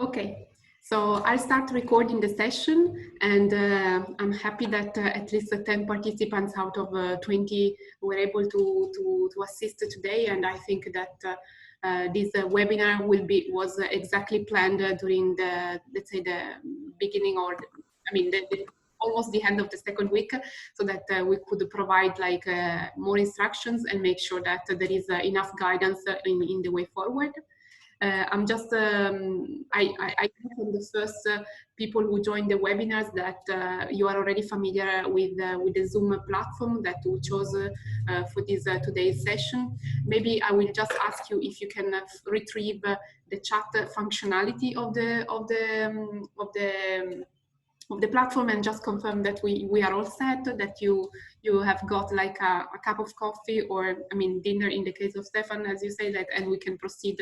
Okay, so I'll start recording the session, and I'm happy that at least 10 participants out of 20 were able to assist today, and I think that this webinar was exactly planned during the, let's say, the beginning, or almost the end of the second week, so that we could provide like more instructions and make sure that there is enough guidance in the way forward. I'm just, I think from the first people who joined the webinars that you are already familiar with the Zoom platform that we chose for this today's session. Maybe I will just ask you if you can retrieve the chat functionality of the platform, and just confirm that we are all set, that you have got like a cup of coffee, or dinner in the case of Stefan, as you say that, and we can proceed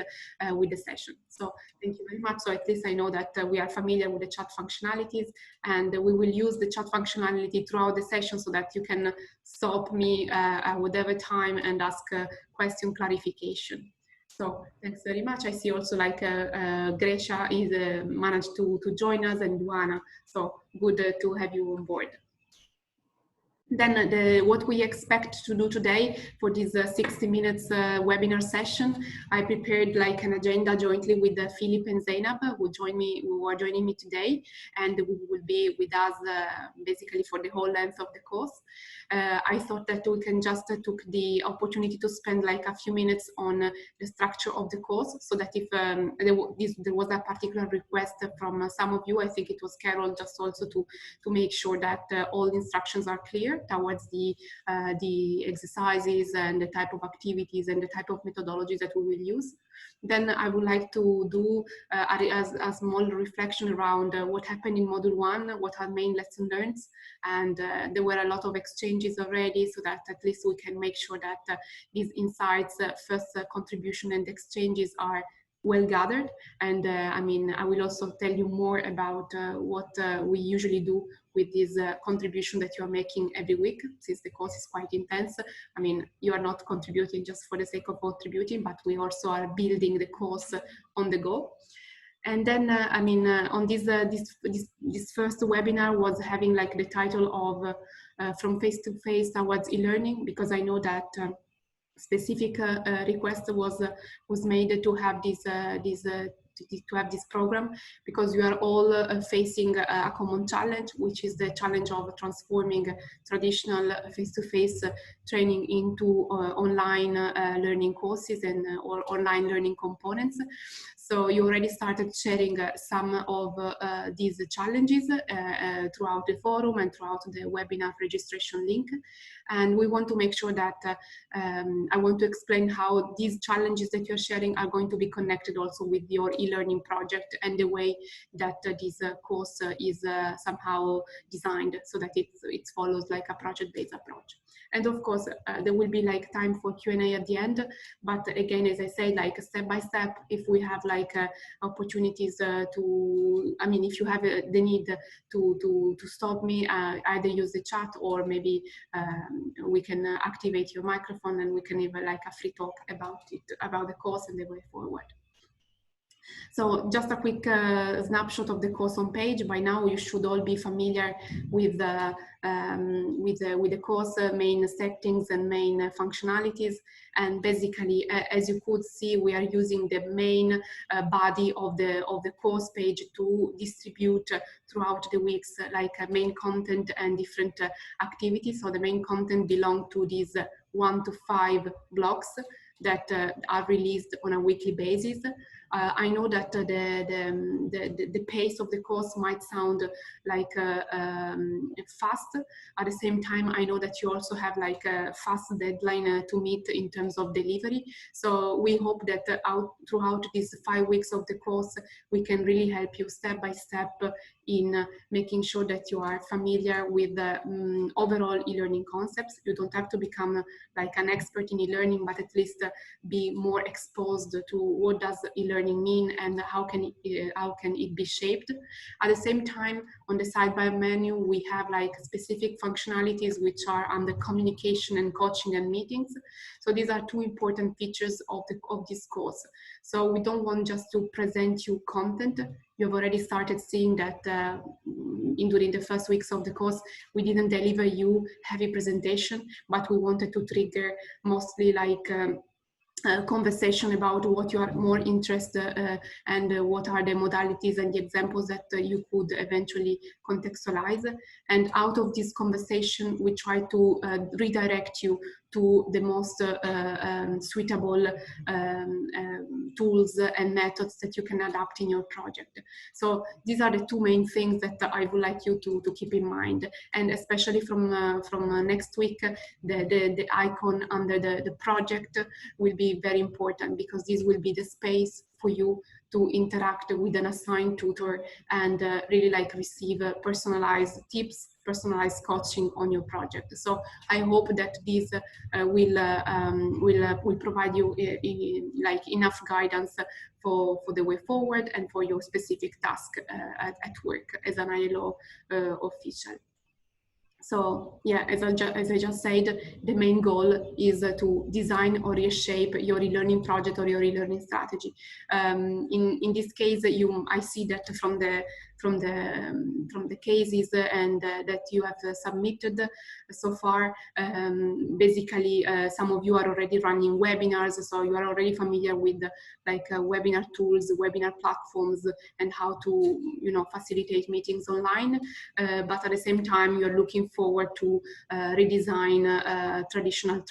with the session. So thank you very much. So at least I know that we are familiar with the chat functionalities, and we will use the chat functionality throughout the session so that you can stop me at whatever time and ask question clarification. So thanks very much. I see also like Gresha is managed to join us, and Luana. So good to have you on board. Then what we expect to do today for this 60 minutes webinar session, I prepared like an agenda jointly with Philip and Zainab, who are joining me today, and who will be with us basically for the whole length of the course. I thought that we can just took the opportunity to spend like a few minutes on the structure of the course, so that if there was a particular request from some of you, I think it was Carol, just also to make sure that all instructions are clear towards the exercises and the type of activities and the type of methodologies that we will use. Then I would like to do a small reflection around what happened in Module 1, what are main lessons learned, and there were a lot of exchanges already, so that at least we can make sure that these insights, first contribution and exchanges are well gathered. And I will also tell you more about what we usually do with this contribution that you are making every week, since the course is quite intense. You are not contributing just for the sake of contributing, but we also are building the course on the go. And then, on this first webinar was having like the title of From Face to Face Towards E-Learning, because I know that specific request was made to have this program, because we are all facing a common challenge, which is the challenge of transforming traditional face-to-face training into online learning courses and or online learning components. So you already started sharing some of these challenges throughout the forum and throughout the webinar registration link. And we want to make sure that I want to explain how these challenges that you're sharing are going to be connected also with your e-learning project, and the way that this course is somehow designed, so that it follows like a project-based approach. And of course, there will be like time for Q&A at the end. But again, as I say, like step by step, if we have like opportunities to, if you have the need to stop me, either use the chat, or maybe we can activate your microphone, and we can have like a free talk about it, about the course and the way forward. So just a quick snapshot of the course on page. By now you should all be familiar with the course main settings and main functionalities. And basically, as you could see, we are using the main body of the course page to distribute throughout the weeks like main content and different activities. So the main content belong to these 1 to 5 blocks that are released on a weekly basis. I know that the pace of the course might sound like fast. At the same time, I know that you also have like a fast deadline to meet in terms of delivery. So we hope that throughout these 5 weeks of the course, we can really help you step by step in making sure that you are familiar with the overall e-learning concepts. You don't have to become like an expert in e-learning, but at least be more exposed to what does e-learning mean and how can it be shaped. At the same time, on the sidebar menu, we have like specific functionalities which are under communication and coaching and meetings. So these are two important features of this course. So we don't want just to present you content. you've already started seeing that during the first weeks of the course, we didn't deliver you heavy presentation, but we wanted to trigger mostly like conversation about what you are more interested and what are the modalities and the examples that you could eventually contextualize. And out of this conversation, we try to redirect you to the most suitable tools and methods that you can adapt in your project. So these are the two main things that I would like you to keep in mind. And especially from next week, the icon under the project will be very important, because this will be the space for you to interact with an assigned tutor and really like receive personalized tips, personalized coaching on your project. So I hope that this will provide you like enough guidance for the way forward and for your specific task at work as an ILO official. So yeah, as I just said, the main goal is to design or reshape your e-learning project or your e-learning strategy. In this case, I see that from the cases and that you have submitted so far, basically some of you are already running webinars, so you are already familiar with like webinar tools, webinar platforms, and how to facilitate meetings online. But at the same time, you're looking forward to redesign traditional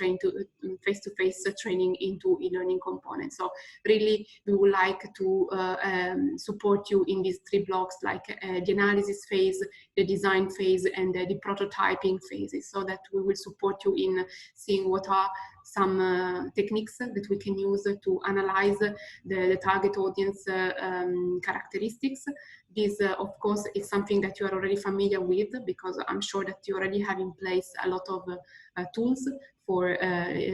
face-to-face training into e-learning components. So really, we would like to support you in these three blocks, like the analysis phase, the design phase, and the prototyping phases, so that we will support you in seeing what are some techniques that we can use to analyze the target audience characteristics. This, of course, is something that you are already familiar with, because I'm sure that you already have in place a lot of tools for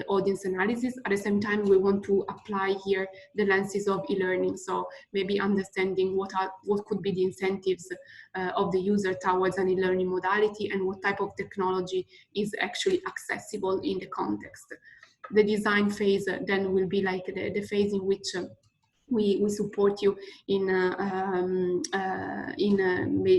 audience analysis. At the same time, we want to apply here the lenses of e-learning. So maybe understanding what could be the incentives of the user towards an e-learning modality, and what type of technology is actually accessible in the context. The design phase then will be like the phase in which we support you in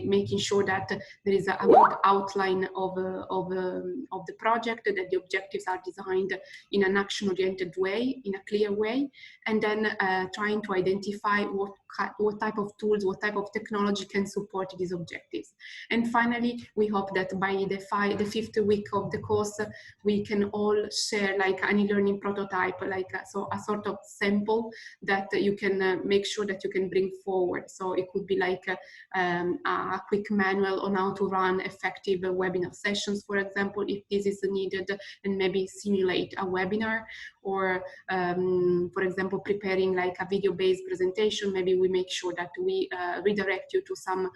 making sure that there is a good outline of the project, that the objectives are designed in an action-oriented way, in a clear way, and then trying to identify what type of tools, what type of technology can support these objectives. And finally, we hope that by the fifth week of the course, we can all share like an e-learning prototype, like so a sort of sample that you can make sure that you can bring forward. So it could be like a quick manual on how to run effective webinar sessions, for example, if this is needed, and maybe simulate a webinar, or for example, preparing like a video-based presentation. Maybe we make sure that we redirect you to some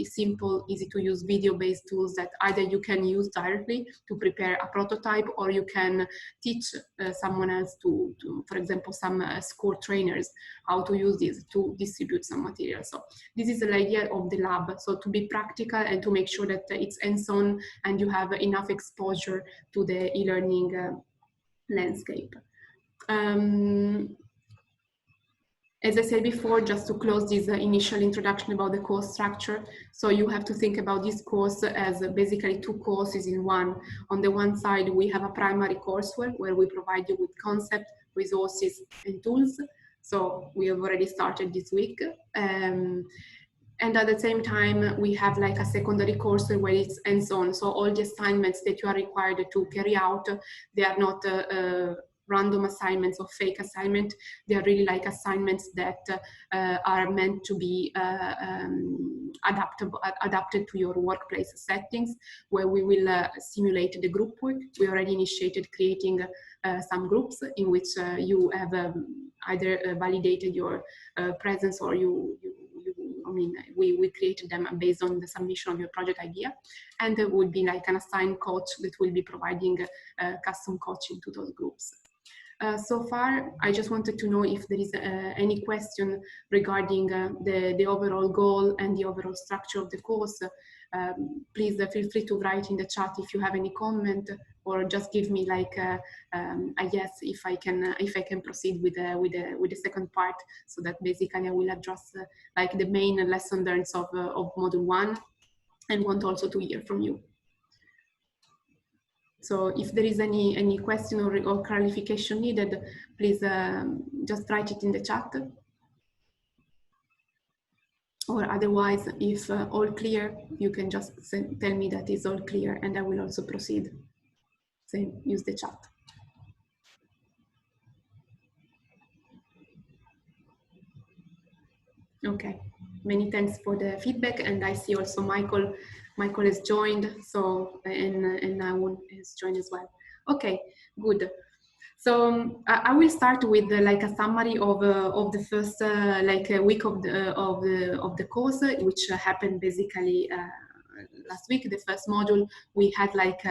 simple, easy-to-use video-based tools that either you can use directly to prepare a prototype, or you can teach someone else to for example, some SCORE trainers, how to use this to distribute some material. So this is the idea of the lab. So to be practical and to make sure that it's hands-on and you have enough exposure to the e-learning landscape. As I said before, just to close this initial introduction about the course structure, so you have to think about this course as basically two courses in one. On the one side, we have a primary courseware where we provide you with concept, resources, and tools. So we have already started this week. And at the same time, we have like a secondary course where it's hands-on. So all the assignments that you are required to carry out, they are not random assignments or fake assignment. They are really like assignments that are meant to be adapted to your workplace settings, where we will simulate the group work. We already initiated creating some groups in which you have either validated your presence, or we created them based on the submission of your project idea, and there would be like an assigned coach that will be providing custom coaching to those groups. So far, I just wanted to know if there is any question regarding the overall goal and the overall structure of the course. Please feel free to write in the chat if you have any comment, or just give me like a yes if I can proceed with the second part, so that basically I will address like the main lesson learned of module 1, and want also to hear from you. So if there is any question or clarification needed, please just write it in the chat. Or otherwise, if all clear, you can just tell me that it's all clear, and I will also proceed. Same, use the chat. Okay, many thanks for the feedback, and I see also Michael has joined, so and Nawun has joined as well. Okay, good. So I will start with like a summary of the first like a week of the course, which happened basically last week. The first module we had like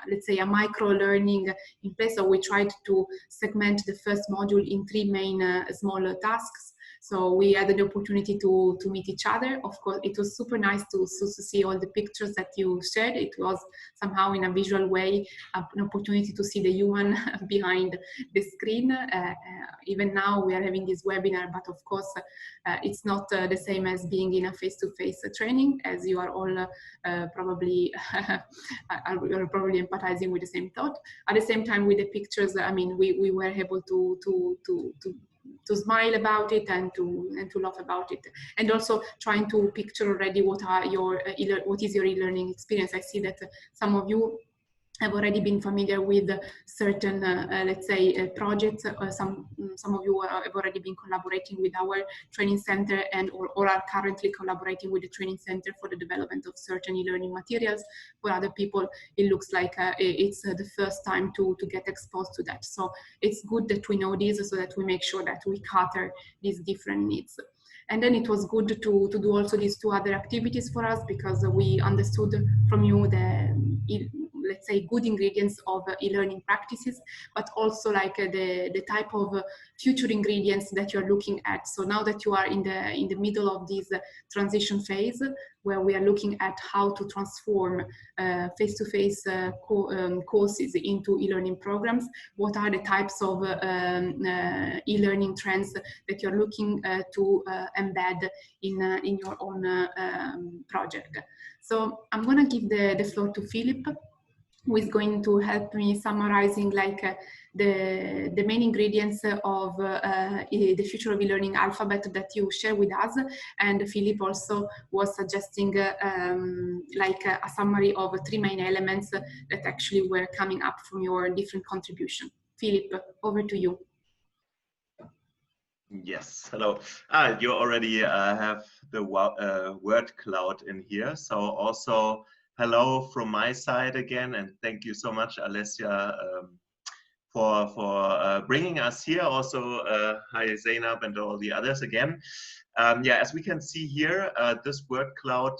let's say a micro learning in place. So we tried to segment the first module in 3 main smaller tasks. So we had the opportunity to meet each other. Of course, it was super nice to see all the pictures that you shared. It was somehow in a visual way an opportunity to see the human behind the screen. Even now we are having this webinar, but of course it's not the same as being in a face-to-face training, as you are all probably are probably empathizing with the same thought. At the same time, with the pictures, I mean, we were able to smile about it and to laugh about it, and also trying to picture already what is your e-learning experience. I see that some of you have already been familiar with certain, let's say, projects. Some of you have already been collaborating with our training center and or are currently collaborating with the training center for the development of certain e-learning materials. For other people, it looks like it's the first time to get exposed to that. So it's good that we know this, so that we make sure that we cater these different needs. And then it was good to do also these 2 other activities for us, because we understood from you the, let's say, good ingredients of e-learning practices, but also like the type of future ingredients that you're looking at. So now that you are in the middle of this transition phase, where we are looking at how to transform face-to-face courses into e-learning programs, what are the types of e-learning trends that you're looking to embed in your own project. So I'm going to give the floor to Philip, who is going to help me summarizing like the main ingredients of the future of e-learning alphabet that you share with us. And Philip also was suggesting like a summary of 3 main elements that actually were coming up from your different contribution. Philip, over to you. Yes, hello. You already have the word cloud in here. So also hello from my side again, and thank you so much, Alessia, for bringing us here. Also, hi Zainab and all the others again. Yeah, as we can see here, this word cloud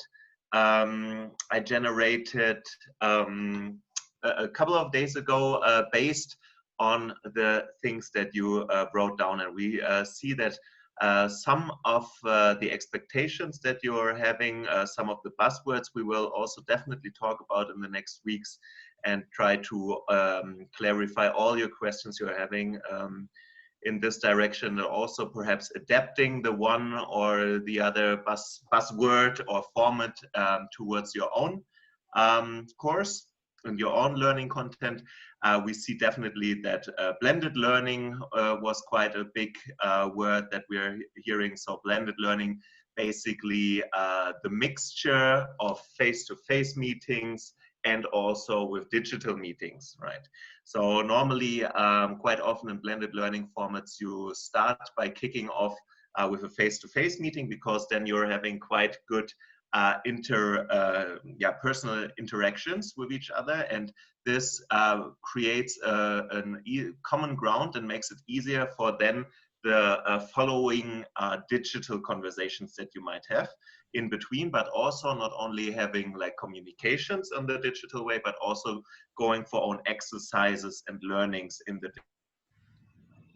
I generated a couple of days ago based on the things that you wrote down, and we see that some of the expectations that you're having, some of the buzzwords we will also definitely talk about in the next weeks, and try to clarify all your questions you're having in this direction, and also perhaps adapting the one or the other buzzword or format towards your own course and your own learning content. We see definitely that blended learning was quite a big word that we're hearing. So blended learning, basically the mixture of face-to-face meetings and also with digital meetings, right? So normally, quite often in blended learning formats, you start by kicking off with a face-to-face meeting, because then you're having quite good personal interactions with each other, and this creates a common ground and makes it easier for then the following digital conversations that you might have in between, but also not only having like communications on the digital way, but also going for own exercises and learnings in the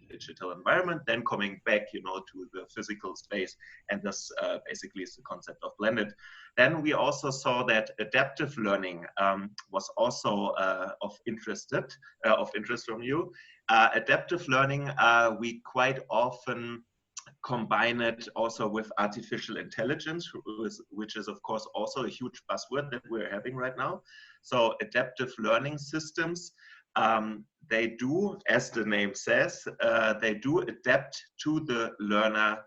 digital environment, then coming back, you know, to the physical space. And this basically is the concept of blended. Then we also saw that adaptive learning was also of interest from you. Adaptive learning, we quite often combine it also with artificial intelligence, which is of course also a huge buzzword that we're having right now. So adaptive learning systems, they do, as the name says, they do adapt to the learner,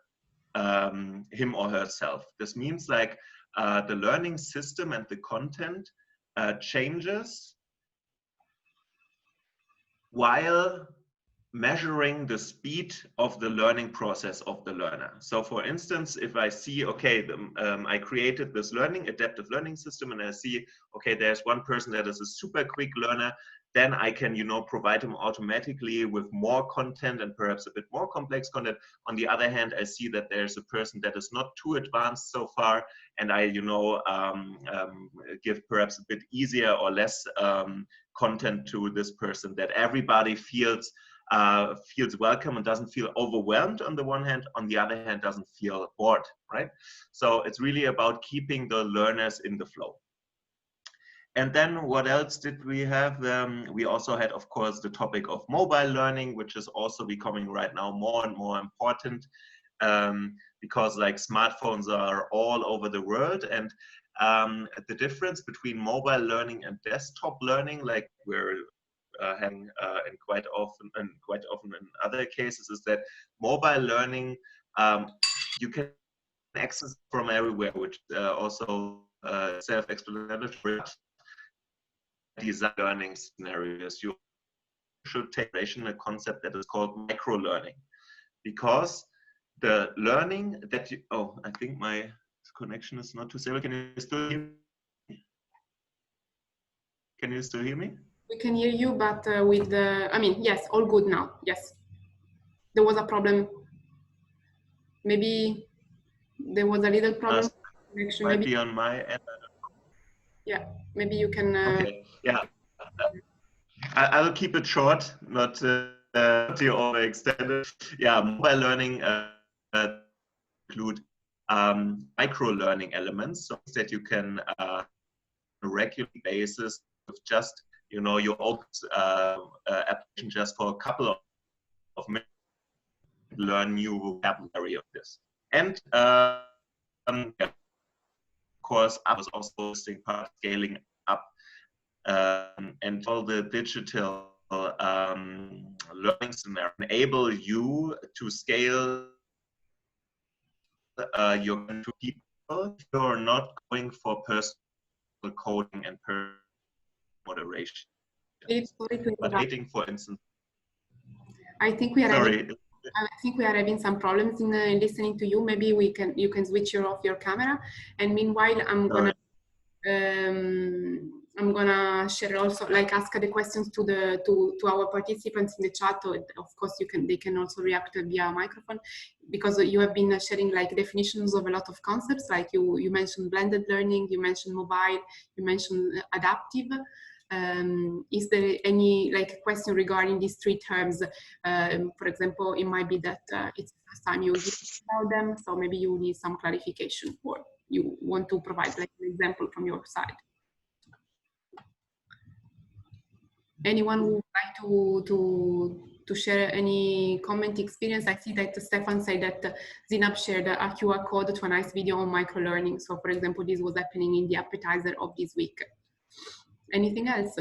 him or herself. This means like the learning system and the content changes while measuring the speed of the learning process of the learner. So for instance, if I see, okay, I created this adaptive learning system, and I see, okay, there's one person that is a super quick learner, then I can, you know, provide him automatically with more content and perhaps a bit more complex content. On the other hand, I see that there's a person that is not too advanced so far, and I, you know, give perhaps a bit easier or less content to this person, that everybody feels welcome and doesn't feel overwhelmed on the one hand, on the other hand doesn't feel bored, right? So it's really about keeping the learners in the flow. And then what else did we have? We also had, of course, the topic of mobile learning, which is also becoming right now more and more important, because like smartphones are all over the world, and the difference between mobile learning and desktop learning, like we're having and quite often in other cases, is that mobile learning you can access from everywhere, which also self-explanatory. Design learning scenarios, you should take a concept that is called micro learning, because the learning that you, oh, I think my connection is not too stable. Can you still hear me? Can you still hear me? We can hear you, but with the, I mean, yes, all good now. Yes, there was a problem. Maybe there was a little problem. Connection might be on my end. Yeah, maybe you can. Okay. Yeah, I'll keep it short, not too overextended. Yeah, mobile learning include micro learning elements, so that you can on a regular basis with just, you know, your own application just for a couple of minutes, learn new vocabulary of this. And of course, I was also listing part scaling up, and all the digital learning scenarios enable you to scale your to people. If you're not going for personal coding and moderation. But waiting, for instance. I think we are having some problems in listening to you. Maybe you can switch off your camera, and meanwhile I'm gonna share also, like, ask the questions to our participants in the chat. Of course, they can also react via microphone, because you have been sharing like definitions of a lot of concepts. Like you mentioned blended learning, you mentioned mobile, you mentioned adaptive. Is there any like question regarding these three terms? For example, it might be that it's the first time you hear about them, so maybe you need some clarification, or you want to provide like an example from your side. Anyone who would like to share any comment experience? I see that Stefan said that Zinab shared a QR code to a nice video on micro-learning. So for example, this was happening in the appetizer of this week. Anything else?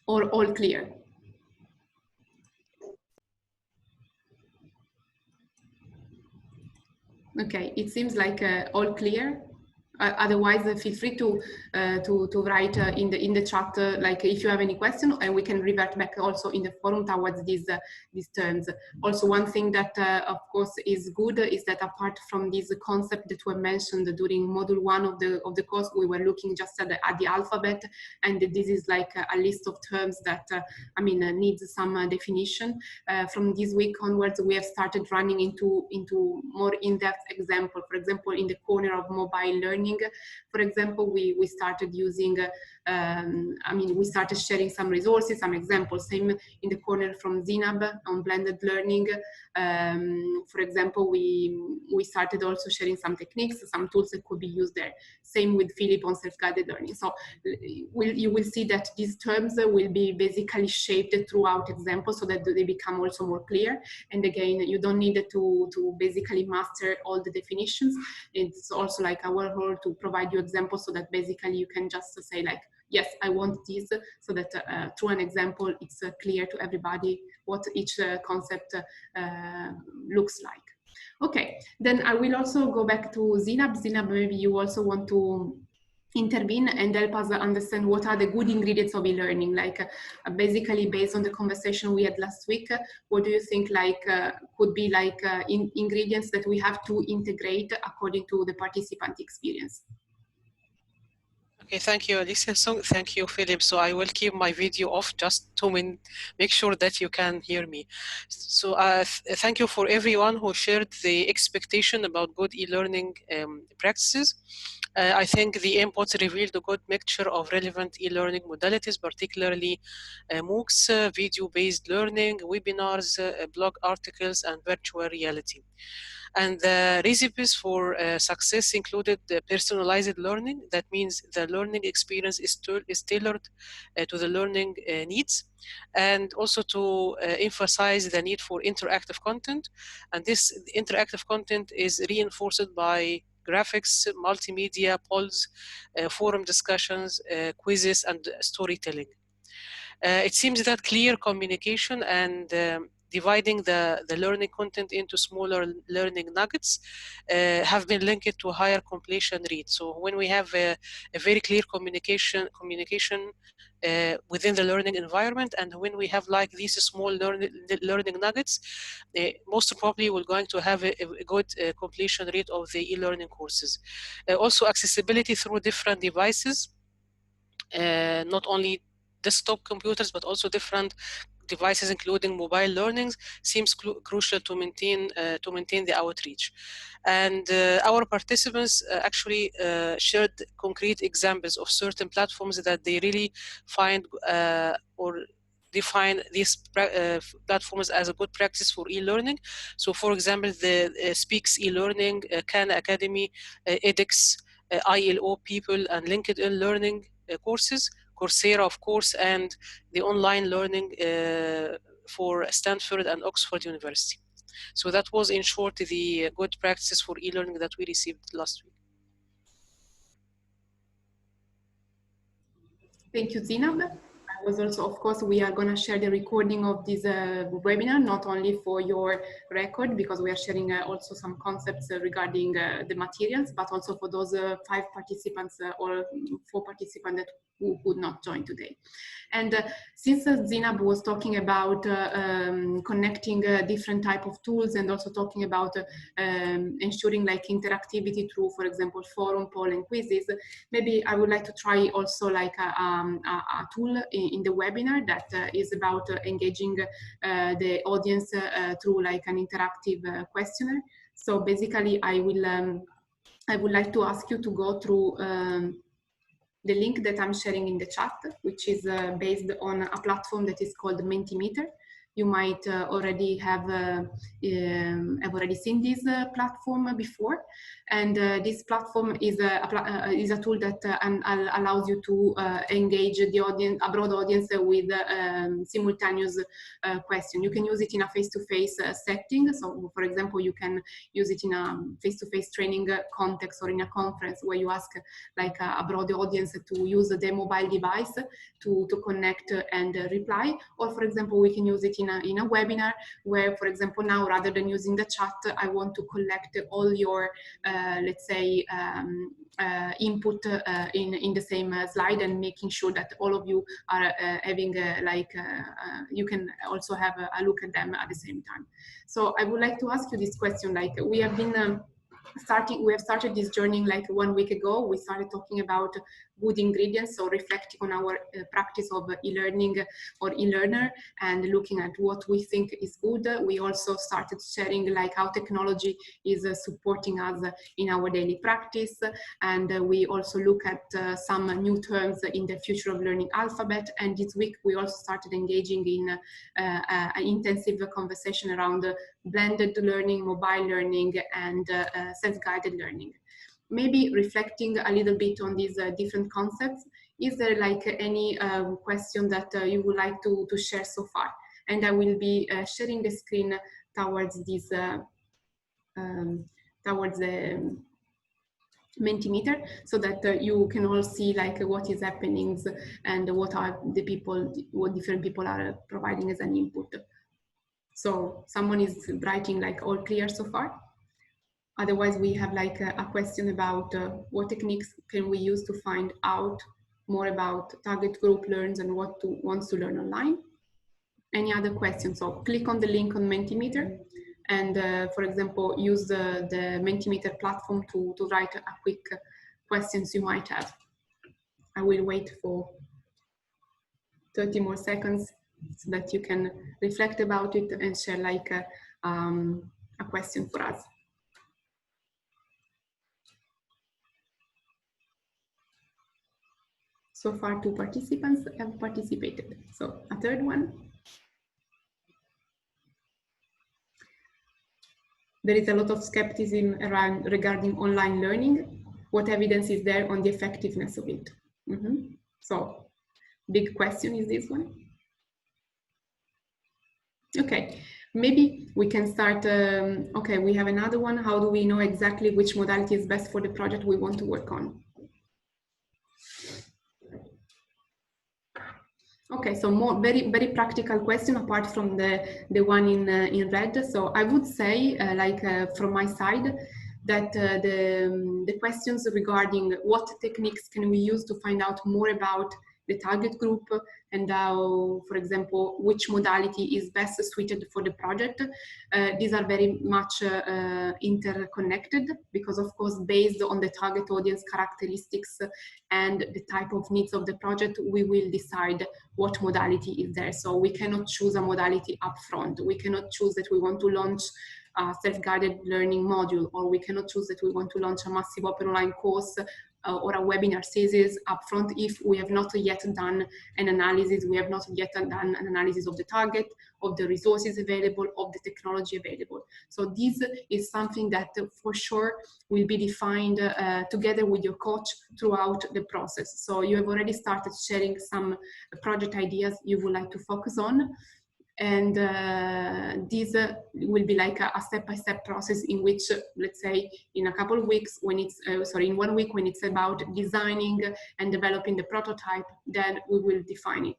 Or all clear? Okay, it seems like all clear. Otherwise, feel free to write in the chat, like if you have any question, and we can revert back also in the forum towards these terms. Also, one thing that of course is good is that apart from this concept that were mentioned during module 1 of the course, we were looking just at the alphabet, and this is like a list of terms that I mean needs some definition. From this week onwards, we have started running into more in-depth example. For example, in the corner of mobile learning, for example, we started using, I mean, we started sharing some resources, some examples. Same in the corner from Zinab on blended learning. For example, we started also sharing some techniques, some tools that could be used there. Same with Philip on self-guided learning. So you will see that these terms will be basically shaped throughout examples so that they become also more clear. And again, you don't need to basically master all the definitions. It's also like our role to provide you examples so that basically you can just say like, yes, I want this, so that through an example, it's clear to everybody what each concept looks like. Okay, then I will also go back to Zinab. Zinab, maybe you also want to intervene and help us understand what are the good ingredients of e-learning, like basically based on the conversation we had last week, what do you think like could be like ingredients that we have to integrate according to the participant experience? Okay, thank you, Alicia. So thank you, Philip. So I will keep my video off just to make sure that you can hear me. So thank you for everyone who shared the expectation about good e-learning practices. I think the inputs revealed a good mixture of relevant e-learning modalities, particularly MOOCs, video-based learning, webinars, blog articles, and virtual reality. And the recipes for success included personalized learning. That means the learning experience is tailored to the learning needs, and also to emphasize the need for interactive content. And this interactive content is reinforced by graphics, multimedia, polls, forum discussions, quizzes, and storytelling. It seems that clear communication and dividing the learning content into smaller learning nuggets have been linked to higher completion rate. So when we have a very clear communication within the learning environment, and when we have like these small learning nuggets, most probably we're going to have a good completion rate of the e-learning courses. Also accessibility through different devices, not only desktop computers, but also different devices, including mobile learnings, seems crucial to maintain the outreach. And our participants actually shared concrete examples of certain platforms that they really find or define these platforms as a good practice for e-learning. So, for example, the Speaks e-learning, Khan Academy, edX, ILO People, and LinkedIn Learning courses, Coursera, of course, and the online learning for Stanford and Oxford University. So that was, in short, the good practices for e-learning that we received last week. Thank you, Zinab. I was also, of course, we are going to share the recording of this webinar, not only for your record, because we are sharing also some concepts regarding the materials, but also for those 5 participants or 4 participants who could not join today. And since Zinab was talking about connecting different type of tools and also talking about ensuring like interactivity through, for example, forum, poll, and quizzes, maybe I would like to try also like a tool in the webinar that is about engaging the audience through like an interactive questionnaire. So basically, I would like to ask you to go through the link that I'm sharing in the chat, which is based on a platform that is called Mentimeter. You might already have already seen this platform before, and this platform is a tool that allows you to engage the audience, a broad audience, with simultaneous question. You can use it in a face-to-face setting. So, for example, you can use it in a face-to-face training context or in a conference where you ask like a broad audience to use the mobile device to connect and reply. Or, for example, we can use it in a webinar where, for example, now rather than using the chat, I want to collect all your, let's say, input in the same slide, and making sure that all of you are having you can also have a look at them at the same time. So I would like to ask you this question, like we have been we have started this journey like 1 week ago. We started talking about good ingredients, so reflecting on our practice of e-learning or e-learner and looking at what we think is good. We also started sharing like how technology is supporting us in our daily practice, and we also look at some new terms in the future of learning alphabet. And this week we also started engaging in an intensive conversation around blended learning, mobile learning, and self-guided learning. Maybe reflecting a little bit on these different concepts, is there like any question that you would like to share so far? And I will be sharing the screen towards this, towards the Mentimeter, so that you can all see like what is happening and what are the people, what different people are providing as an input. So someone is writing like all clear so far. Otherwise, we have like a question about what techniques can we use to find out more about target group learns and what wants to learn online. Any other questions? So click on the link on Mentimeter and, for example, use the Mentimeter platform to write a quick questions you might have. I will wait for 30 more seconds so that you can reflect about it and share like a question for us. So far, 2 participants have participated. So a third one. There is a lot of skepticism regarding online learning. What evidence is there on the effectiveness of it? So, big question is this one. Okay, maybe we can start. Okay, we have another one. How do we know exactly which modality is best for the project we want to work on? Okay, so more very practical question apart from the one in red. So I would say, from my side, that the questions regarding what techniques can we use to find out more about the target group and how, for example, which modality is best suited for the project. These are very much interconnected, because of course, based on the target audience characteristics and the type of needs of the project, we will decide what modality is there. So we cannot choose a modality upfront. We cannot choose that we want to launch a self-guided learning module, or we cannot choose that we want to launch a massive open online course or a webinar series upfront if we have not yet done an analysis, we have not yet done an analysis of the target, of the resources available, of the technology available. So this is something that for sure will be defined together with your coach throughout the process. So you have already started sharing some project ideas you would like to focus on. And this will be like a step-by-step process in which, let's say, in a couple of weeks, when it's, in 1 week, when it's about designing and developing the prototype, then we will define it.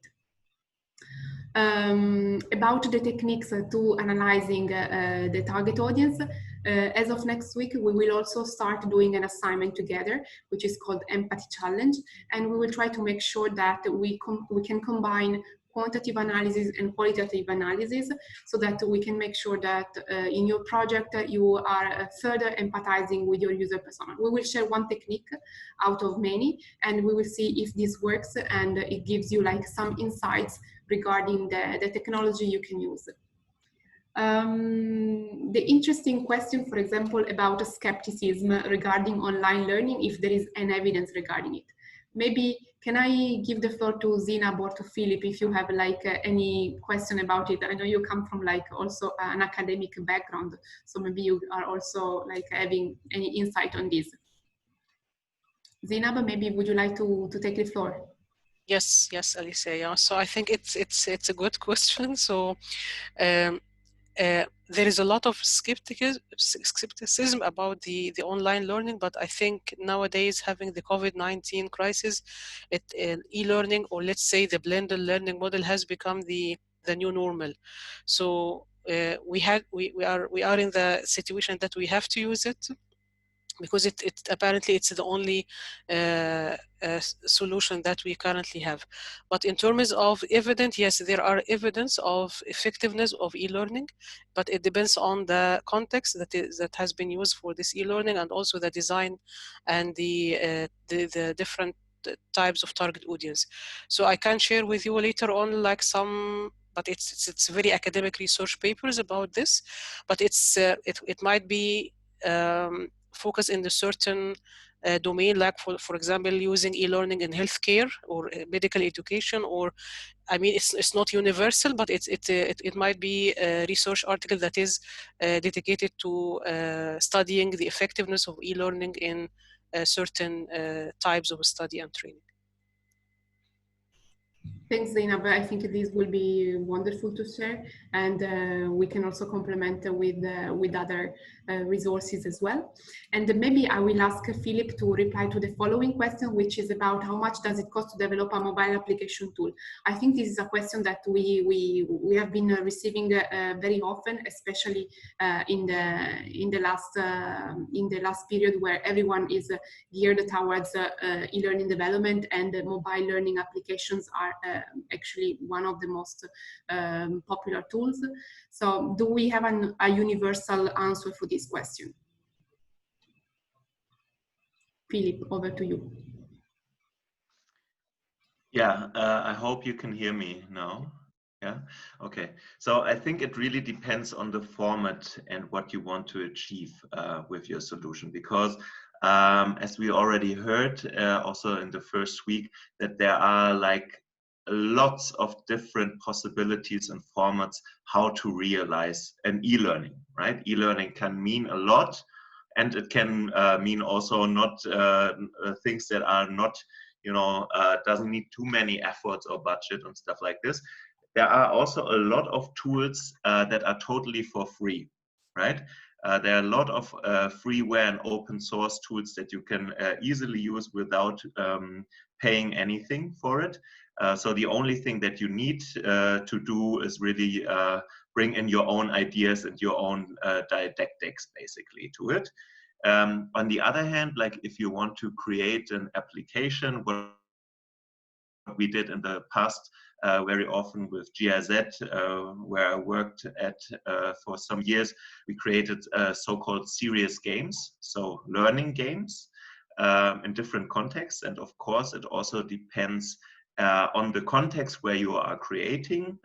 About the techniques to analyzing the target audience, as of next week, we will also start doing an assignment together, which is called Empathy Challenge. And we will try to make sure that we can combine quantitative analysis and qualitative analysis, so that we can make sure that in your project you are further empathizing with your user persona. We will share one technique out of many, and we will see if this works and it gives you like some insights regarding the technology you can use. The interesting question, for example, about skepticism regarding online learning, if there is an evidence regarding it. Maybe can I give the floor to Zina or to Philip if you have like any question about it? I know you come from like also an academic background, so maybe you are also like having any insight on this. Zina, maybe would you like to take the floor? Yes, Alicia. Yeah. So I think it's a good question. So there is a lot of skepticism about the online learning, but I think nowadays, having the COVID-19 crisis, e-learning, or let's say the blended learning model, has become the the new normal. So we are in the situation that we have to use it, because it apparently it's the only solution that we currently have. But in terms of evidence, yes, there are evidence of effectiveness of e-learning, but it depends on the context that has been used for this e-learning, and also the design and the different types of target audience. So I can share with you later on like some, but it's very academic research papers about this, but it might be focus in the certain domain, like for example, using e-learning in healthcare or medical education, or I mean, it's not universal, but it might be a research article that is dedicated to studying the effectiveness of e-learning in certain types of study and training. Thanks, Zainab. I think this will be wonderful to share, and we can also complement with other resources as well. And maybe I will ask Philip to reply to the following question, which is about how much does it cost to develop a mobile application tool? I think this is a question that we have been receiving very often, especially in the last period, where everyone is geared towards e-learning development, and mobile learning applications are actually one of the most popular tools. So do we have a universal answer for this question? Philip, over to you. Yeah, I hope you can hear me now. Yeah, okay. So I think it really depends on the format and what you want to achieve with your solution, because as we already heard also in the first week, that there are like lots of different possibilities and formats how to realize an e-learning, right? E-learning can mean a lot, and it can mean also not things that are not, you know, doesn't need too many efforts or budget and stuff like this. There are also a lot of tools that are totally for free, right? There are a lot of freeware and open source tools that you can easily use without paying anything for it. So the only thing that you need to do is really bring in your own ideas and your own didactics basically to it. On the other hand, like if you want to create an application, what we did in the past very often with GIZ, where I worked at for some years, we created so-called serious games, so learning games in different contexts. And of course, it also depends on the context where you are creating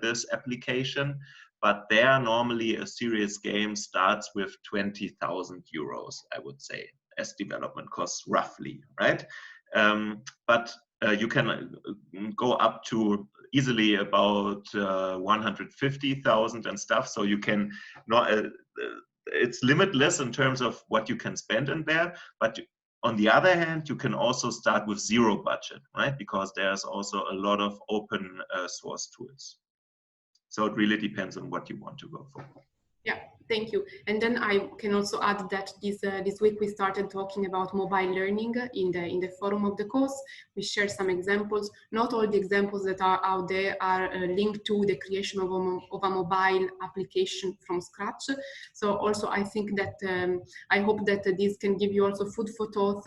this application. But there, normally a serious game starts with 20,000 euros, I would say, as development costs, roughly, right? But you can go up to easily about 150,000 and stuff. So you can not, it's limitless in terms of what you can spend in there. But on the other hand, you can also start with zero budget, right? Because there's also a lot of open source tools. So it really depends on what you want to go for. Yeah, thank you. And then I can also add that this week we started talking about mobile learning in the forum of the course. We shared some examples. Not all the examples that are out there are linked to the creation of a mobile application from scratch. So also I think that I hope that this can give you also food for thought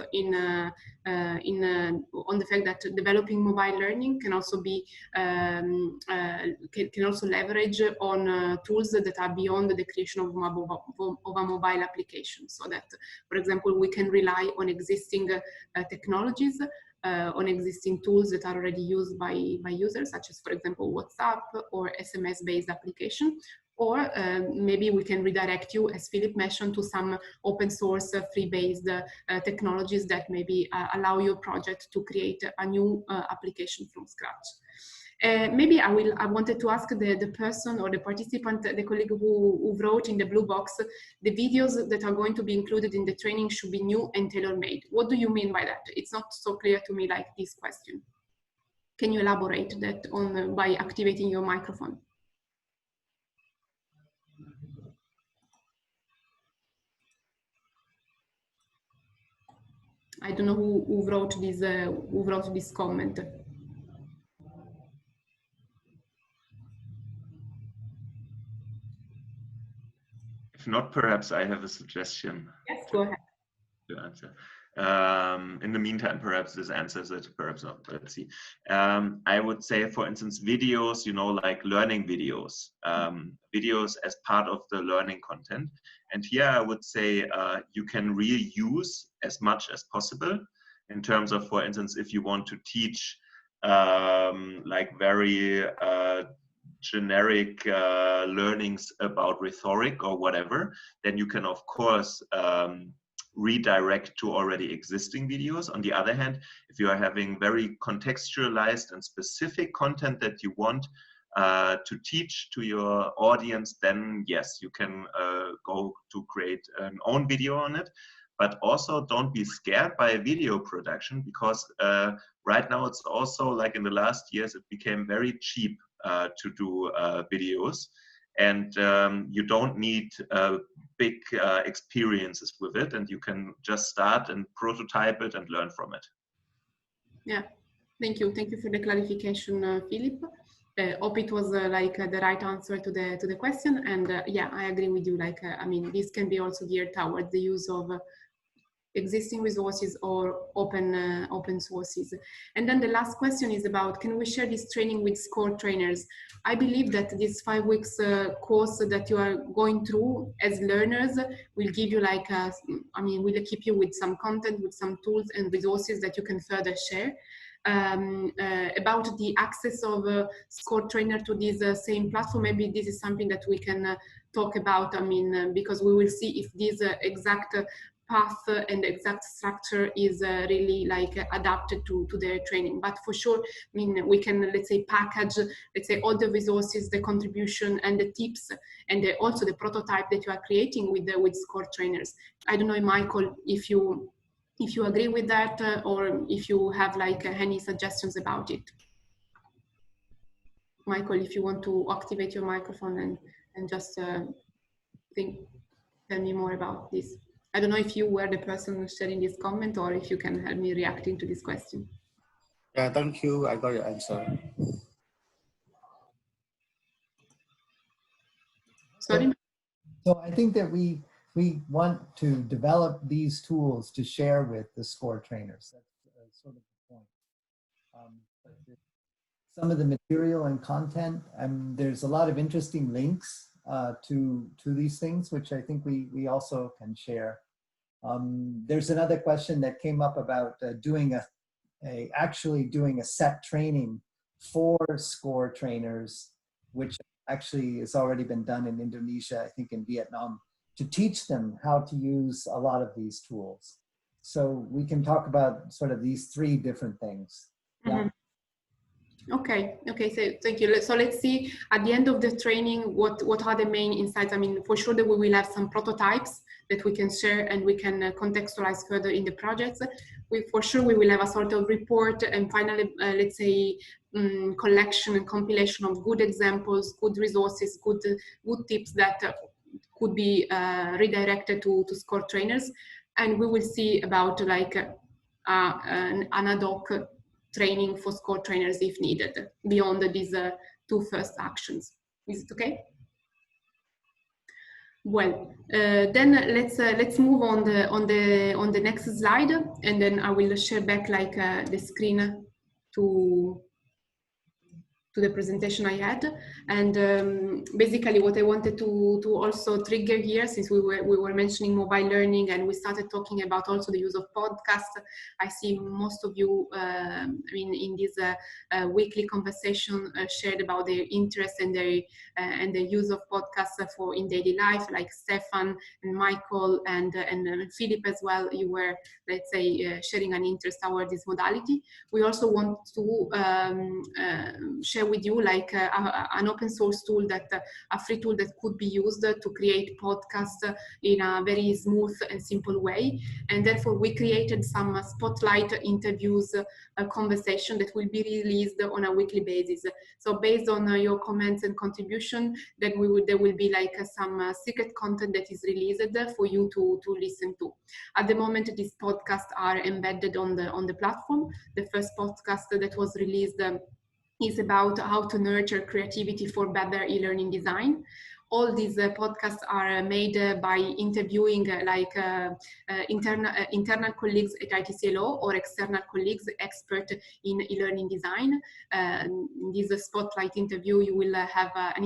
on the fact that developing mobile learning can also be can also leverage on tools that are beyond the creation of a mobile application, so that, for example, we can rely on existing technologies, on existing tools that are already used by users, such as, for example, WhatsApp or SMS-based application. Or maybe we can redirect you, as Philip mentioned, to some open source free-based technologies that maybe allow your project to create a new application from scratch. Maybe I wanted to ask the person or the participant, the colleague who wrote in the blue box, the videos that are going to be included in the training should be new and tailor-made. What do you mean by that? It's not so clear to me, like this question. Can you elaborate that on by activating your microphone? I don't know who wrote this comment. If not, perhaps I have a suggestion. Yes, go ahead. To answer. In the meantime, perhaps this answers it, perhaps not. Let's see. I would say, for instance, videos, you know, like learning videos, videos as part of the learning content. And here I would say you can reuse as much as possible in terms of, for instance, if you want to teach like very generic learnings about rhetoric or whatever, then you can, of course, redirect to already existing videos. On the other hand, if you are having very contextualized and specific content that you want to teach to your audience, then yes, you can go to create an own video on it. But also don't be scared by video production, because right now it's also, like in the last years, it became very cheap to do videos. And you don't need big experiences with it, and you can just start and prototype it and learn from it. Yeah, thank you for the clarification, Philip. Hope it was like the right answer to the question, and yeah, I agree with you. Like I mean, this can be also geared towards the use of existing resources or open sources. And then the last question is about, can we share this training with SCORE trainers? I believe that this 5 weeks course that you are going through as learners will give you like, will keep you with some content, with some tools and resources that you can further share. About the access of a SCORE trainer to this same platform, maybe this is something that we can talk about, because we will see if this exact path and exact structure is really like adapted to their training. But for sure, we can, let's say, package, let's say, all the resources, the contribution and the tips, and also the prototype that you are creating with SCORE trainers. I don't know, Michael, if you agree with that, or if you have like any suggestions about it. Michael, if you want to activate your microphone and just tell me more about this. I don't know if you were the person sharing this comment, or if you can help me reacting to this question. Yeah, thank you. I got your answer. Sorry? So I think that we want to develop these tools to share with the SCORE trainers. That's sort of the point. Some of the material and content, there's a lot of interesting links to these things, which I think we also can share. There's another question that came up about actually doing a set training for SCORE trainers, which actually has already been done in Indonesia, I think in Vietnam, to teach them how to use a lot of these tools. So we can talk about sort of these three different things. Yeah. Mm-hmm. Okay, so thank you. So let's see at the end of the training, what are the main insights? For sure that we will have some prototypes that we can share and we can contextualize further in the projects. For sure we will have a sort of report, and finally, let's say, collection and compilation of good examples, good resources, good tips that could be redirected to SCORE trainers. And we will see about like an ad hoc training for SCORE trainers if needed, beyond these two first actions. Is it okay? Well, then let's move on the next slide, and then I will share back like the screen to the presentation I had. And basically what I wanted to also trigger here, since we were mentioning mobile learning and we started talking about also the use of podcasts. I see most of you in this weekly conversation shared about their interest and the use of podcasts in daily life, like Stefan and Michael and Philip as well. You were, let's say, sharing an interest toward this modality. We also want to share with you like an open source tool, a free tool that could be used to create podcasts in a very smooth and simple way. And therefore we created some spotlight interviews, conversation that will be released on a weekly basis. So based on your comments and contribution, then there will be like some secret content that is released for you to listen to. At the moment, these podcasts are embedded on the platform. The first podcast that was released is about how to nurture creativity for better e-learning design. All these podcasts are made by interviewing internal colleagues at ITC ILO or external colleagues expert in e-learning design. In this spotlight interview, you will have an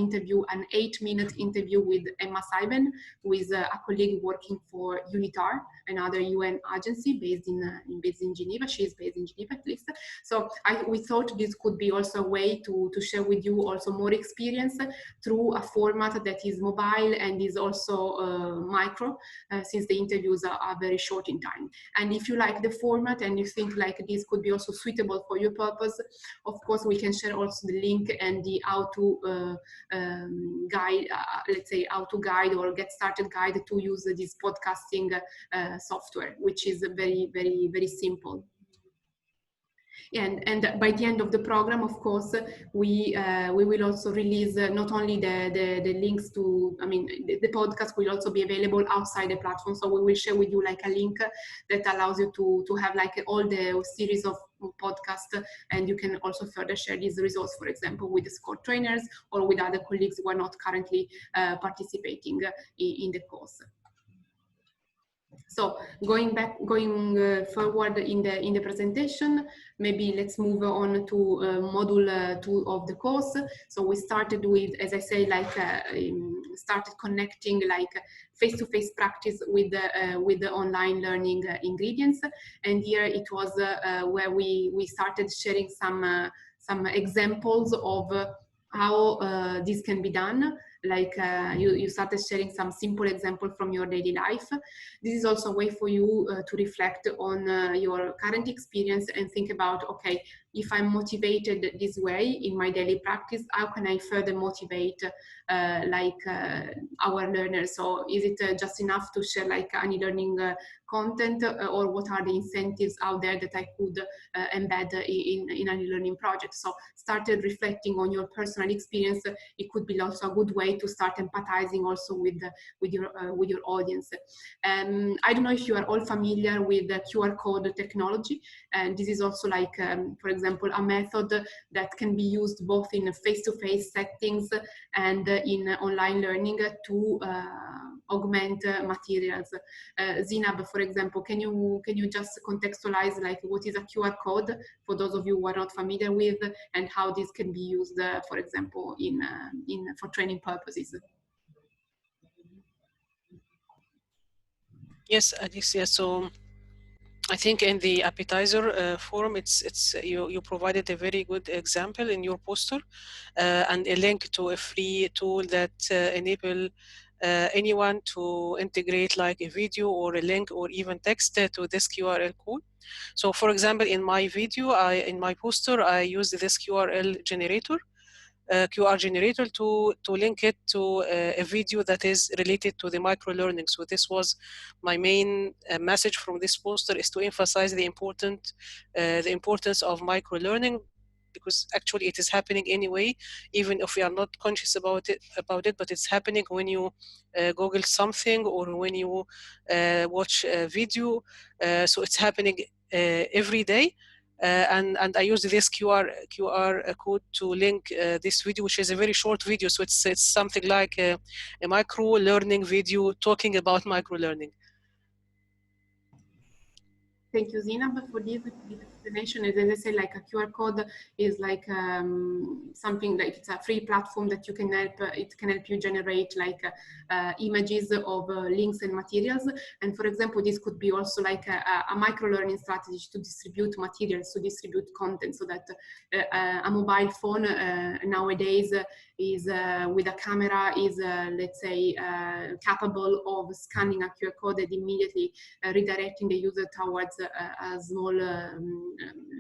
8-minute interview with Emma Seiben, who is a colleague working for UNITAR, another UN agency based in Geneva. She is based in Geneva at least. So we thought this could be also a way to share with you also more experience through a format that is mobile and is also micro, since the interviews are very short in time. And if you like the format and you think like this could be also suitable for your purpose, of course we can share also the link and the how to guide, let's say how to guide or get started guide to use this podcasting software, which is very, very, very simple. And by the end of the program, of course, we will also release not only the links to, I mean, the podcast will also be available outside the platform. So we will share with you like a link that allows you to have like all the series of podcasts, and you can also further share these results, for example, with the SCORE trainers or with other colleagues who are not currently participating in the course. So going forward in the presentation, maybe let's move on to module 2 of the course. So we started with, as I say, like started connecting like face-to-face practice with the online learning ingredients, and here it was where we started sharing some examples of how this can be done. Like you started sharing some simple example from your daily life. This is also a way for you to reflect on your current experience and think about, okay, if I'm motivated this way in my daily practice, how can I further motivate our learners? So is it just enough to share like any learning content, or what are the incentives out there that I could embed in any learning project? So started reflecting on your personal experience. It could be also a good way to start empathizing also with your audience. I don't know if you are all familiar with the QR code technology, and this is also like, for example, a method that can be used both in face-to-face settings and in online learning to augment materials. Zinab, for example, can you just contextualize like what is a QR code for those of you who are not familiar with, and how this can be used, for example, for training purposes? Yes, Alicia. So I think in the appetizer forum, you provided a very good example in your poster, and a link to a free tool that enable anyone to integrate like a video or a link or even text to this QRL code. So for example, in my video, in my poster, I used this QR generator to link it to a video that is related to the micro learning. So this was my main message from this poster, is to emphasize the importance of micro learning, because actually it is happening anyway, even if we are not conscious about it, but it's happening when you Google something or when you watch a video. So it's happening every day. And I use this QR code to link this video, which is a very short video. So it's something like a micro learning video talking about micro learning. Thank you, Zina, but for this explanation, as I say, like a QR code is like something like it's a free platform that you can help. It can help you generate like images of links and materials. And for example, this could be also like a micro learning strategy to distribute materials, to distribute content, so that a mobile phone nowadays is with a camera is let's say capable of scanning a QR code and immediately redirecting the user towards a small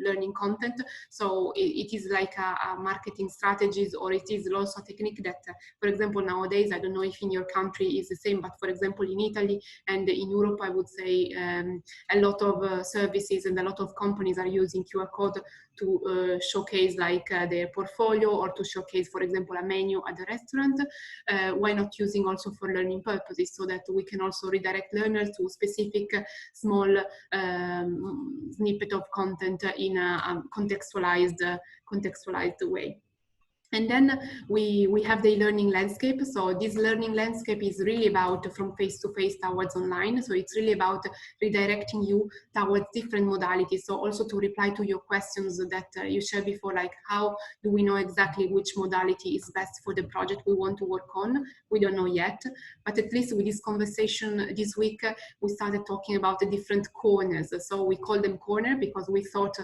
learning content. So it is like a marketing strategies, or it is also a technique that, for example, nowadays, I don't know if in your country is the same, but for example, in Italy and in Europe, I would say a lot of services and a lot of companies are using QR code to showcase like their portfolio, or to showcase, for example, a menu at the restaurant. Why not using also for learning purposes, so that we can also redirect learners to specific small snippet of content in a contextualized way. And then we have the learning landscape. So this learning landscape is really about from face-to-face towards online. So it's really about redirecting you towards different modalities. So also to reply to your questions that you shared before, like how do we know exactly which modality is best for the project we want to work on? We don't know yet, but at least with this conversation this week, we started talking about the different corners. So we call them corner because we thought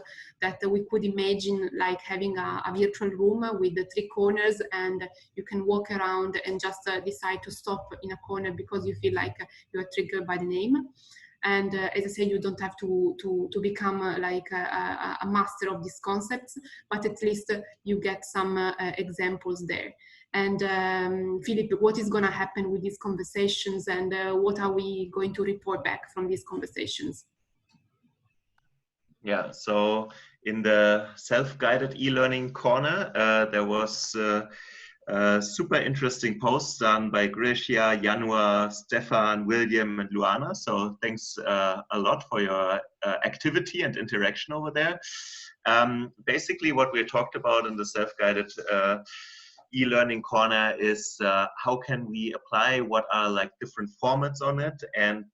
that we could imagine like having a virtual room with the 3 corners, and you can walk around and just decide to stop in a corner because you feel like you are triggered by the name. And as I said, you don't have to become like a master of these concepts, but at least you get some examples there. And Philip, what is going to happen with these conversations, and what are we going to report back from these conversations? Yeah, so in the self-guided e-learning corner, there was a super interesting post done by Gracia, Janua, Stefan, William, and Luana. So thanks a lot for your activity and interaction over there. Basically, what we talked about in the self-guided e-learning corner is how can we apply, what are like different formats on it, and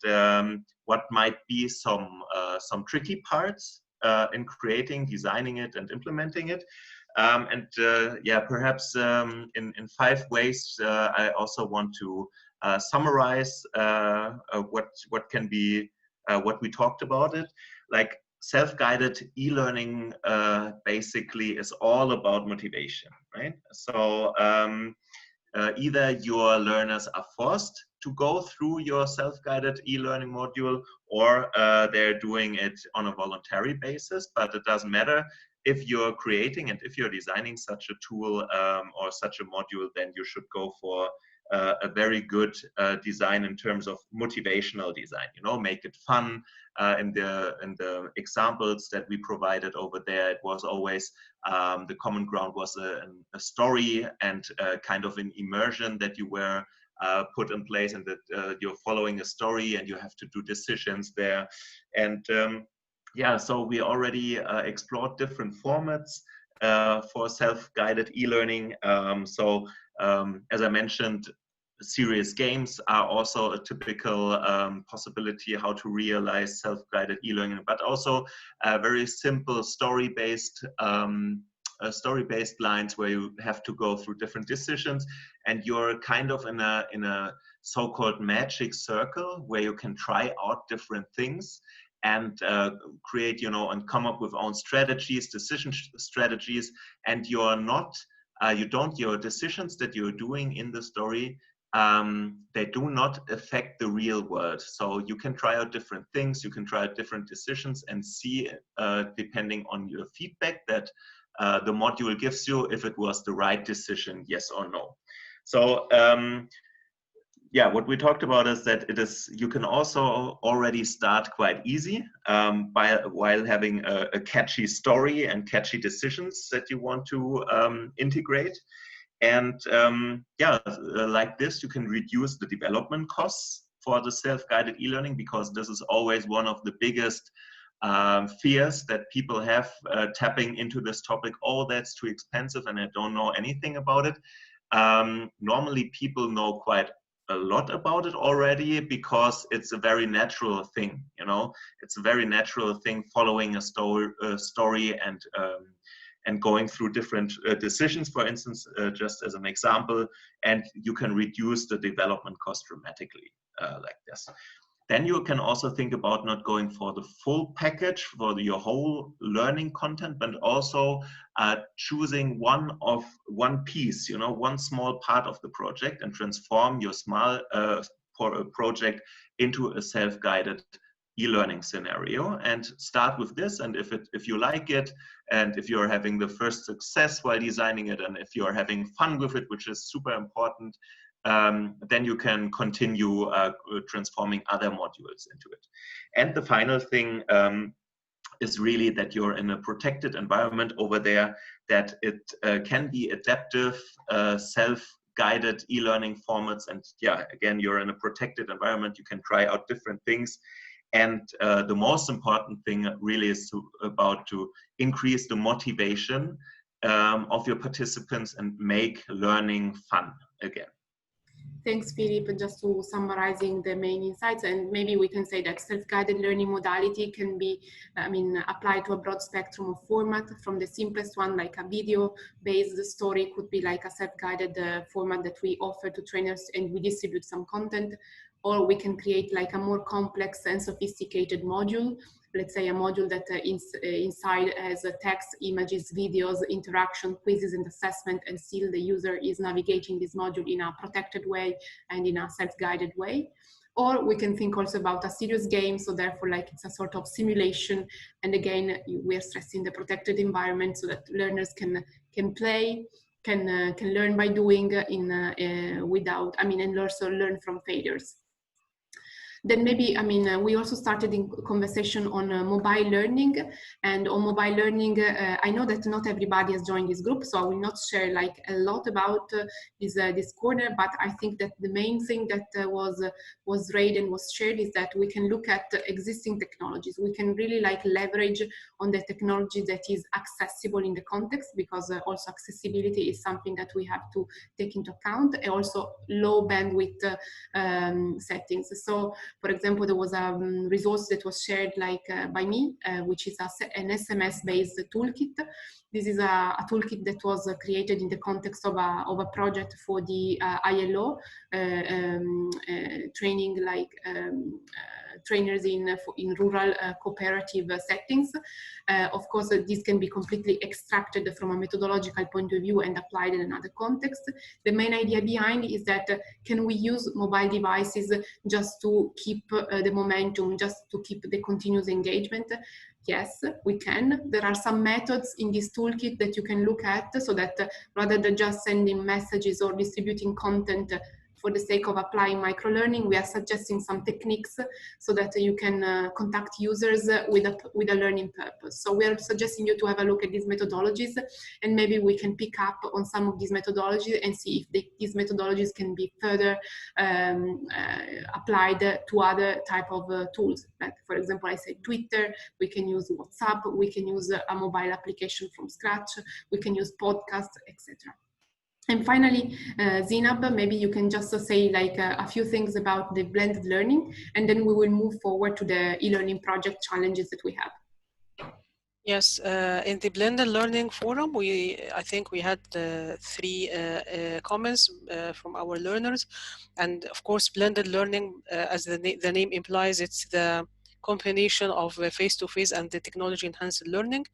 what might be some tricky parts in creating, designing it, and implementing it. Yeah, perhaps in 5 ways, I also want to summarize what can be what we talked about it. Like self-guided e-learning basically is all about motivation, right? So either your learners are forced to go through your self-guided e-learning module, or they're doing it on a voluntary basis, but it doesn't matter. If you're creating and if you're designing such a tool or such a module, then you should go for a very good design in terms of motivational design. You know, make it fun. In the examples that we provided over there, it was always the common ground was a story and kind of an immersion that you were put in place, and that you're following a story and you have to do decisions there. And yeah, so we already explored different formats for self-guided e-learning. As I mentioned, serious games are also a typical possibility how to realize self-guided e-learning, but also very simple story-based lines where you have to go through different decisions, and you're kind of in a so-called magic circle where you can try out different things and create, you know, and come up with own strategies, decision strategies, and you're not, your decisions that you're doing in the story, they do not affect the real world. So you can try out different things, you can try out different decisions and see, depending on your feedback that the module gives you, if it was the right decision, yes or no. So yeah, what we talked about is that you can also already start quite easy while having a catchy story and catchy decisions that you want to integrate. And yeah, like this, you can reduce the development costs for the self-guided e-learning, because this is always one of the biggest fears that people have tapping into this topic. Oh, that's too expensive and I don't know anything about it. Normally people know quite a lot about it already, because it's a very natural thing, you know, it's a very natural thing following a story and going through different decisions, for instance, just as an example, and you can reduce the development cost dramatically like this. Then you can also think about not going for the full package for your whole learning content, but also choosing one piece, you know, one small part of the project, and transform your small project into a self-guided e-learning scenario, and start with this. And if you like it, and if you're having the first success while designing it, and if you're having fun with it, which is super important, then you can continue transforming other modules into it. And the final thing is really that you're in a protected environment over there, that it can be adaptive, self-guided e-learning formats. And yeah, again, you're in a protected environment, you can try out different things. And the most important thing really is to increase the motivation of your participants and make learning fun again. Thanks, Philip. Just to summarizing the main insights, and maybe we can say that self-guided learning modality can be, applied to a broad spectrum of format, from the simplest one, like a video-based story, could be like a self-guided format that we offer to trainers and we distribute some content, or we can create like a more complex and sophisticated module. Let's say a module that inside has text, images, videos, interaction, quizzes, and assessment, and still the user is navigating this module in a protected way and in a self-guided way. Or we can think also about a serious game, so therefore like it's a sort of simulation, and again we're stressing the protected environment so that learners can play, can learn by doing without, and also learn from failures. Then maybe, we also started in conversation on mobile learning, and on mobile learning, I know that not everybody has joined this group, so I will not share like a lot about this corner, but I think that the main thing that was raised and was shared is that we can look at existing technologies. We can really like leverage on the technology that is accessible in the context, because also accessibility is something that we have to take into account, and also low bandwidth settings. So, for example, there was a resource that was shared by me, which is an SMS-based toolkit. This is a toolkit that was created in the context of a project for the ILO, training trainers in rural cooperative settings. Of course, this can be completely extracted from a methodological point of view and applied in another context. The main idea behind is that can we use mobile devices just to keep the momentum, just to keep the continuous engagement? Yes, we can. There are some methods in this toolkit that you can look at, so that rather than just sending messages or distributing content for the sake of applying microlearning, we are suggesting some techniques so that you can contact users with a learning purpose. So we are suggesting you to have a look at these methodologies, and maybe we can pick up on some of these methodologies and see if these methodologies can be further applied to other type of tools. Like, for example, I say Twitter, we can use WhatsApp, we can use a mobile application from scratch, we can use podcasts, etc. And finally, Zainab, maybe you can just say like a few things about the blended learning, and then we will move forward to the e-learning project challenges that we have. Yes, in the blended learning forum, I think we had 3 comments from our learners, and of course, blended learning, as the name implies, it's the combination of face-to-face and the technology-enhanced learning.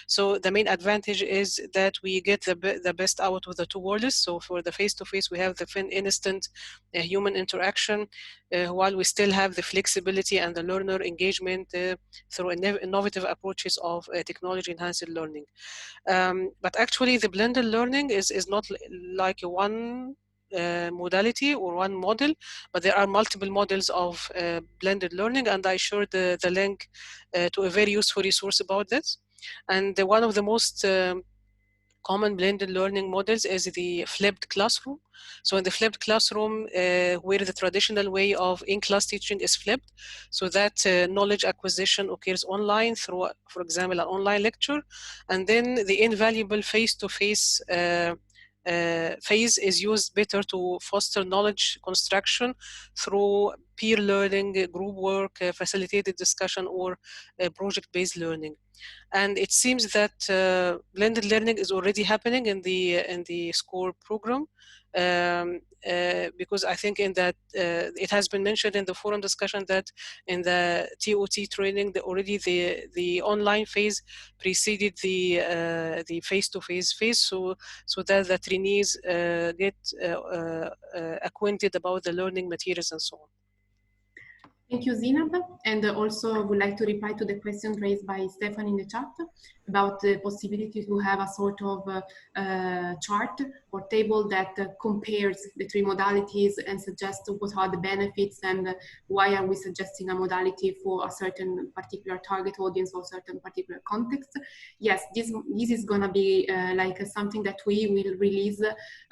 So the main advantage is that we get the best out of the 2 worlds. So for the face-to-face, we have the instant human interaction, while we still have the flexibility and the learner engagement through innovative approaches of technology-enhanced learning. But actually, the blended learning is not like one modality or one model, but there are multiple models of blended learning, and I shared the link to a very useful resource about this. And one of the most common blended learning models is the flipped classroom. So in the flipped classroom, where the traditional way of in-class teaching is flipped, so that knowledge acquisition occurs online through, for example, an online lecture, and then the invaluable face-to-face phase is used better to foster knowledge construction through peer learning, group work, facilitated discussion, or project-based learning. And it seems that blended learning is already happening in the SCORE program, because I think in that it has been mentioned in the forum discussion that in the TOT training, the online phase preceded the face-to-face phase, so that the trainees get acquainted about the learning materials and so on. Thank you, Zainab. And also I would like to reply to the question raised by Stefan in the chat about the possibility to have a sort of chart or table that compares the 3 modalities and suggests what are the benefits and why are we suggesting a modality for a certain particular target audience or certain particular context. Yes, this is going to be like something that we will release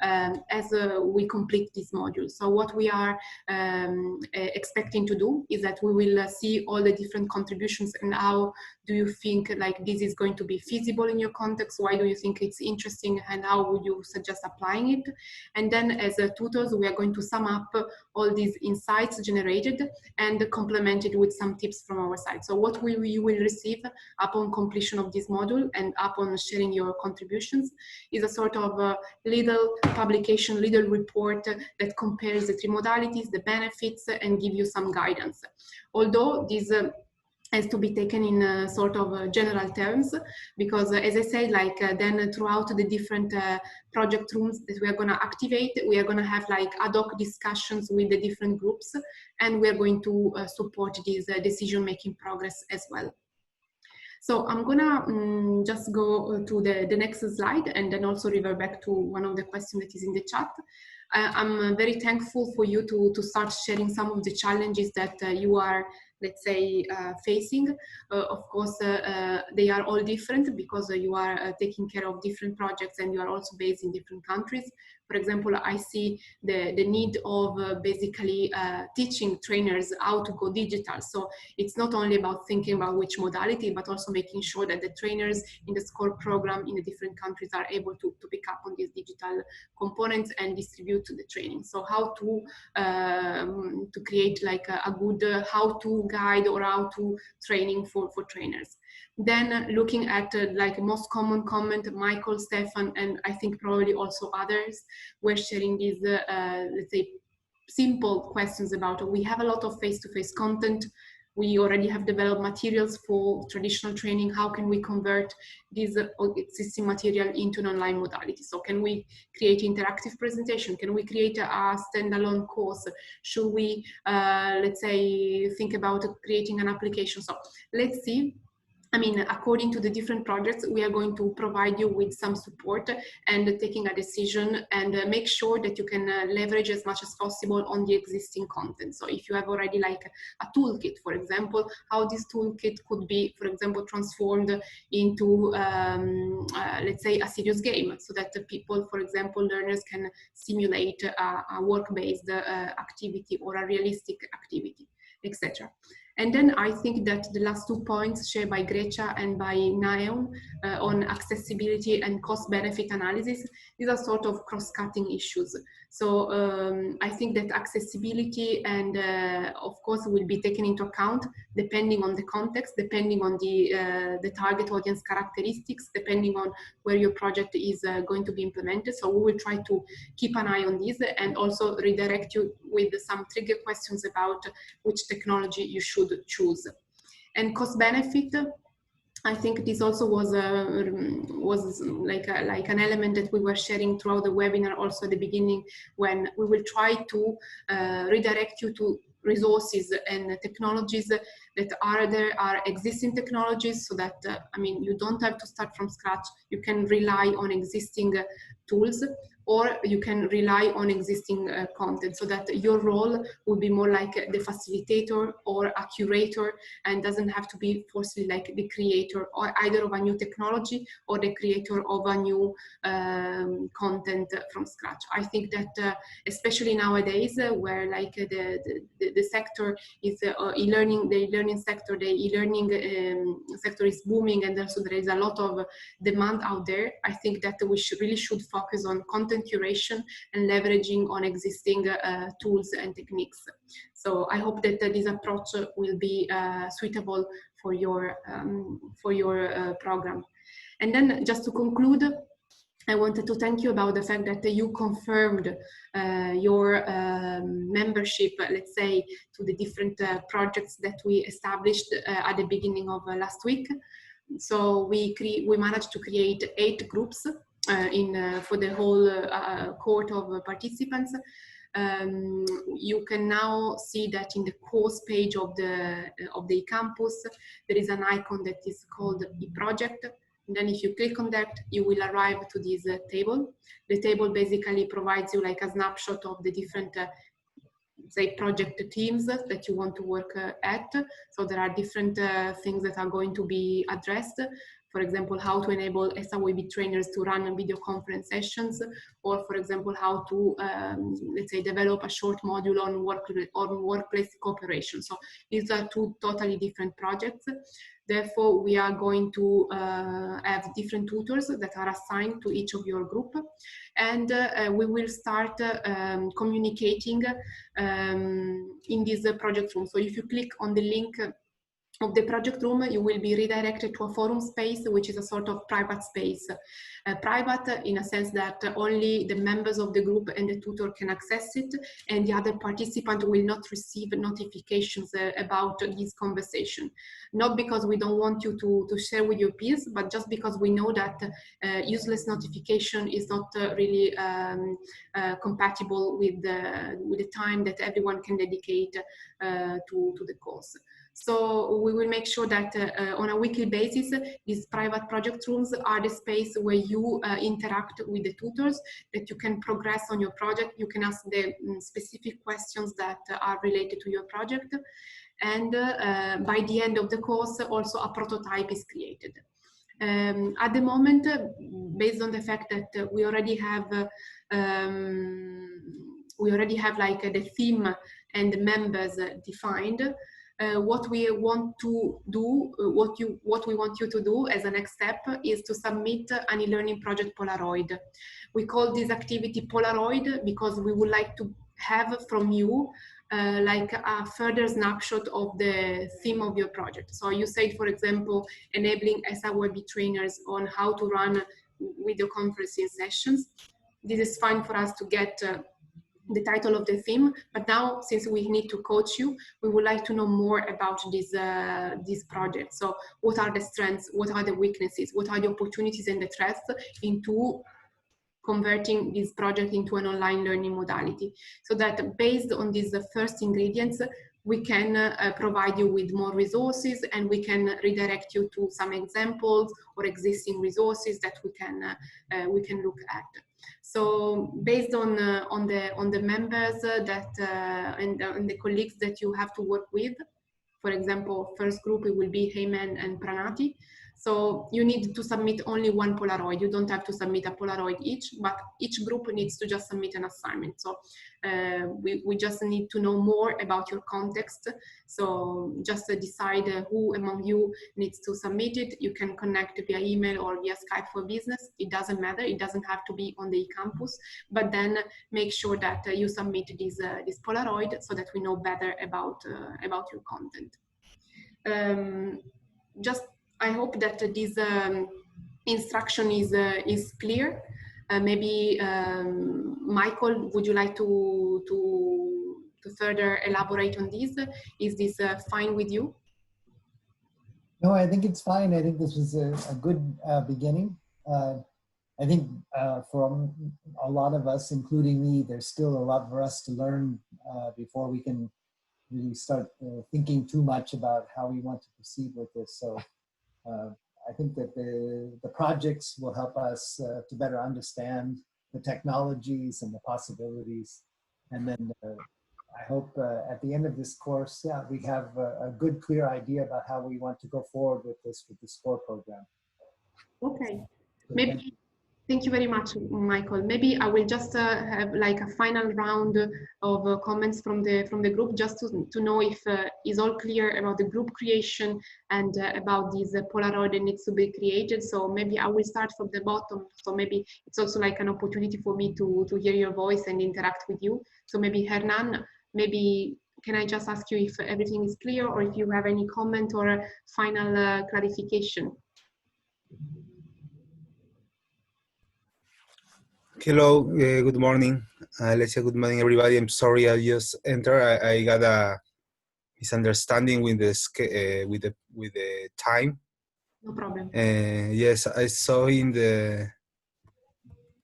as we complete this module. So what we are expecting to do is that we will see all the different contributions and how Do you think like this is going to be feasible in your context? Why do you think it's interesting, and how would you suggest applying it? And then as tutors, we are going to sum up all these insights generated and complement it with some tips from our side. So what you will receive upon completion of this module and upon sharing your contributions is a sort of little publication, little report that compares the three modalities, the benefits, and give you some guidance. Although this has to be taken in sort of general terms, because as I said, like then throughout the different project rooms that we are going to activate, we are going to have like ad hoc discussions with the different groups, and we are going to support this decision-making progress as well. So I'm gonna just go to the next slide and then also revert back to one of the questions that is in the chat. I'm very thankful for you to start sharing some of the challenges that you are, let's say, facing. Of course, they are all different because you are taking care of different projects and you are also based in different countries. For example, I see the need of basically teaching trainers how to go digital. So it's not only about thinking about which modality, but also making sure that the trainers in the SCORE program in the different countries are able to pick up on these digital components and distribute the training. So how to create like a good how-to guide or how-to training for trainers. Then looking at like most common comment, Michael, Stefan, and I think probably also others were sharing these, let's say, simple questions about, we have a lot of face-to-face content. We already have developed materials for traditional training. How can we convert this existing material into an online modality? So can we create interactive presentation? Can we create a standalone course? Should we, let's say, think about creating an application? So let's see. I mean, according to the different projects, we are going to provide you with some support and taking a decision, and make sure that you can leverage as much as possible on the existing content. So if you have already like a toolkit, for example, how this toolkit could be, for example, transformed into, let's say, a serious game, so that the people, for example, learners can simulate a work-based activity or a realistic activity, etc. And then I think that the last 2 points shared by Grecia and by Naeun on accessibility and cost-benefit analysis, these are sort of cross-cutting issues. So I think that accessibility and of course will be taken into account depending on the context, depending on the target audience characteristics, depending on where your project is going to be implemented. So we will try to keep an eye on this and also redirect you with some trigger questions about which technology you should choose. And cost benefit, I think this also was like an element that we were sharing throughout the webinar also at the beginning, when we will try to redirect you to resources and technologies that are existing technologies, so that I mean, you don't have to start from scratch. You can rely on existing tools, or you can rely on existing content, so that your role would be more like the facilitator or a curator, and doesn't have to be forcefully like the creator or either of a new technology or the creator of a new content from scratch. I think that especially nowadays, where like the sector is e-learning, the e-learning sector, the e-learning sector is booming, and also there is a lot of demand out there. I think that we really should focus on content curation and leveraging on existing tools and techniques. So I hope that this approach will be suitable for your program. And then just to conclude, I wanted to thank you about the fact that you confirmed your membership, let's say, to the different projects that we established at the beginning of last week. So we managed to create 8 groups for the whole cohort of participants. You can now see that in the course page of the campus, there is an icon that is called e-project. And then if you click on that, you will arrive to this table. The table basically provides you like a snapshot of the different say project teams that you want to work at. So there are different things that are going to be addressed. For example, how to enable SAWB trainers to run video conference sessions, or for example, how to, let's say, develop a short module on workplace cooperation. So these are two totally different projects. Therefore, we are going to have different tutors that are assigned to each of your group, and we will start communicating in this project room. So if you click on the link of the project room, you will be redirected to a forum space, which is a sort of private space. Private in a sense that only the members of the group and the tutor can access it, and the other participant will not receive notifications about this conversation. Not because we don't want you to share with your peers, but just because we know that useless notification is not really compatible with the time that everyone can dedicate to the course. So we will make sure that on a weekly basis, these private project rooms are the space where you interact with the tutors, that you can progress on your project. You can ask the specific questions that are related to your project. And by the end of the course, also a prototype is created. At the moment, based on the fact that we already have like the theme and the members defined, what we want to do, what we want you to do as a next step is to submit an e-learning project Polaroid. We call this activity Polaroid because we would like to have from you like a further snapshot of the theme of your project. So you said, for example, enabling SAWB trainers on how to run video conferencing sessions. This is fine for us to get the title of the theme, but now since we need to coach you, we would like to know more about this project. So what are the strengths, what are the weaknesses, what are the opportunities and the threats into converting this project into an online learning modality, so that based on these first ingredients, we can provide you with more resources, and we can redirect you to some examples or existing resources that we can look at. So based on the members that and the colleagues that you have to work with, for example, first group, it will be Heyman and Pranati. So you need to submit only one Polaroid. You don't have to submit a Polaroid each, but each group needs to just submit an assignment. So we just need to know more about your context. So just decide who among you needs to submit it. You can connect via email or via Skype for Business. It doesn't matter. It doesn't have to be on the campus, but then make sure that you submit this Polaroid so that we know better about your content. Just I hope that this instruction is clear. Maybe Michael, would you like to further elaborate on this? Is this fine with you? No, I think it's fine. I think this was a good beginning. I think for a lot of us, including me, there's still a lot for us to learn before we can really start thinking too much about how we want to proceed with this. So I think that the projects will help us to better understand the technologies and the possibilities. And then I hope at the end of this course, yeah, we have a good, clear idea about how we want to go forward with the SCORE program. Okay, So maybe. Thank you very much, Michael. Maybe I will just have like a final round of comments from the group, just to know if it's all clear about the group creation and about this Polaroid that needs to be created. So maybe I will start from the bottom. So maybe it's also like an opportunity for me to hear your voice and interact with you. So maybe Hernan, maybe can I just ask you if everything is clear, or if you have any comment or final clarification? Hello, good morning. Let's say good morning, everybody. I'm sorry I just entered. I got a misunderstanding with the time. No problem. Yes, I saw in the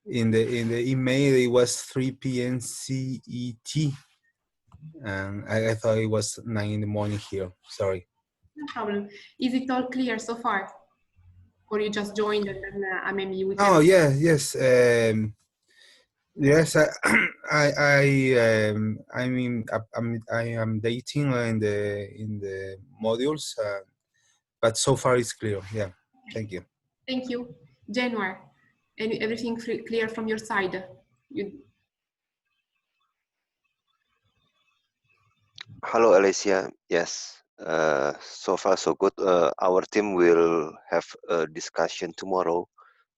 email it was 3 p.m. CET, and I thought it was 9 in the morning here. Sorry. No problem. Is it all clear so far, or you just joined and then maybe we can? Oh yeah, yes. Yes, I am dating in the modules, but so far it's clear. Yeah, thank you. Thank you. January, everything clear from your side? Hello, Alicia. Yes, so far so good. Our team will have a discussion tomorrow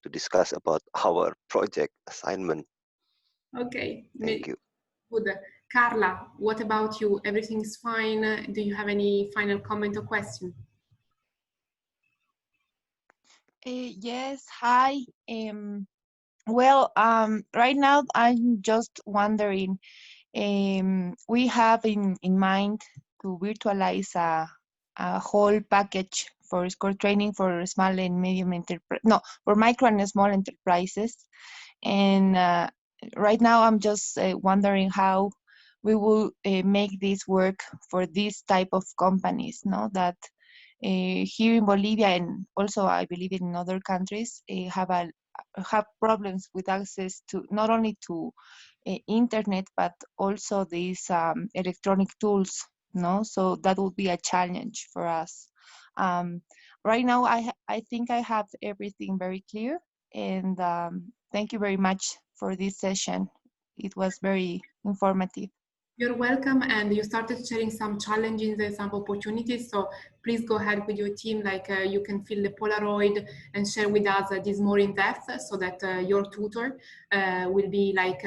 to discuss about our project assignment. Okay. Thank you. Good. Carla, what about you? Everything's fine? Do you have any final comment or question? Yes, hi. Well, right now I'm just wondering, we have in mind to virtualize a whole package for SCORE training for small and medium enterprise, no, for micro and small enterprises. And right now I'm just wondering how we will make this work for this type of companies, no? That here in Bolivia and also I believe in other countries have problems with access to not only to internet but also these electronic tools, no? So that would be a challenge for us. Right now I think I have everything very clear, and thank you very much for this session. It was very informative. You're welcome, and you started sharing some challenges and some opportunities, so please go ahead with your team, like you can fill the Polaroid and share with us this more in depth so that your tutor will be like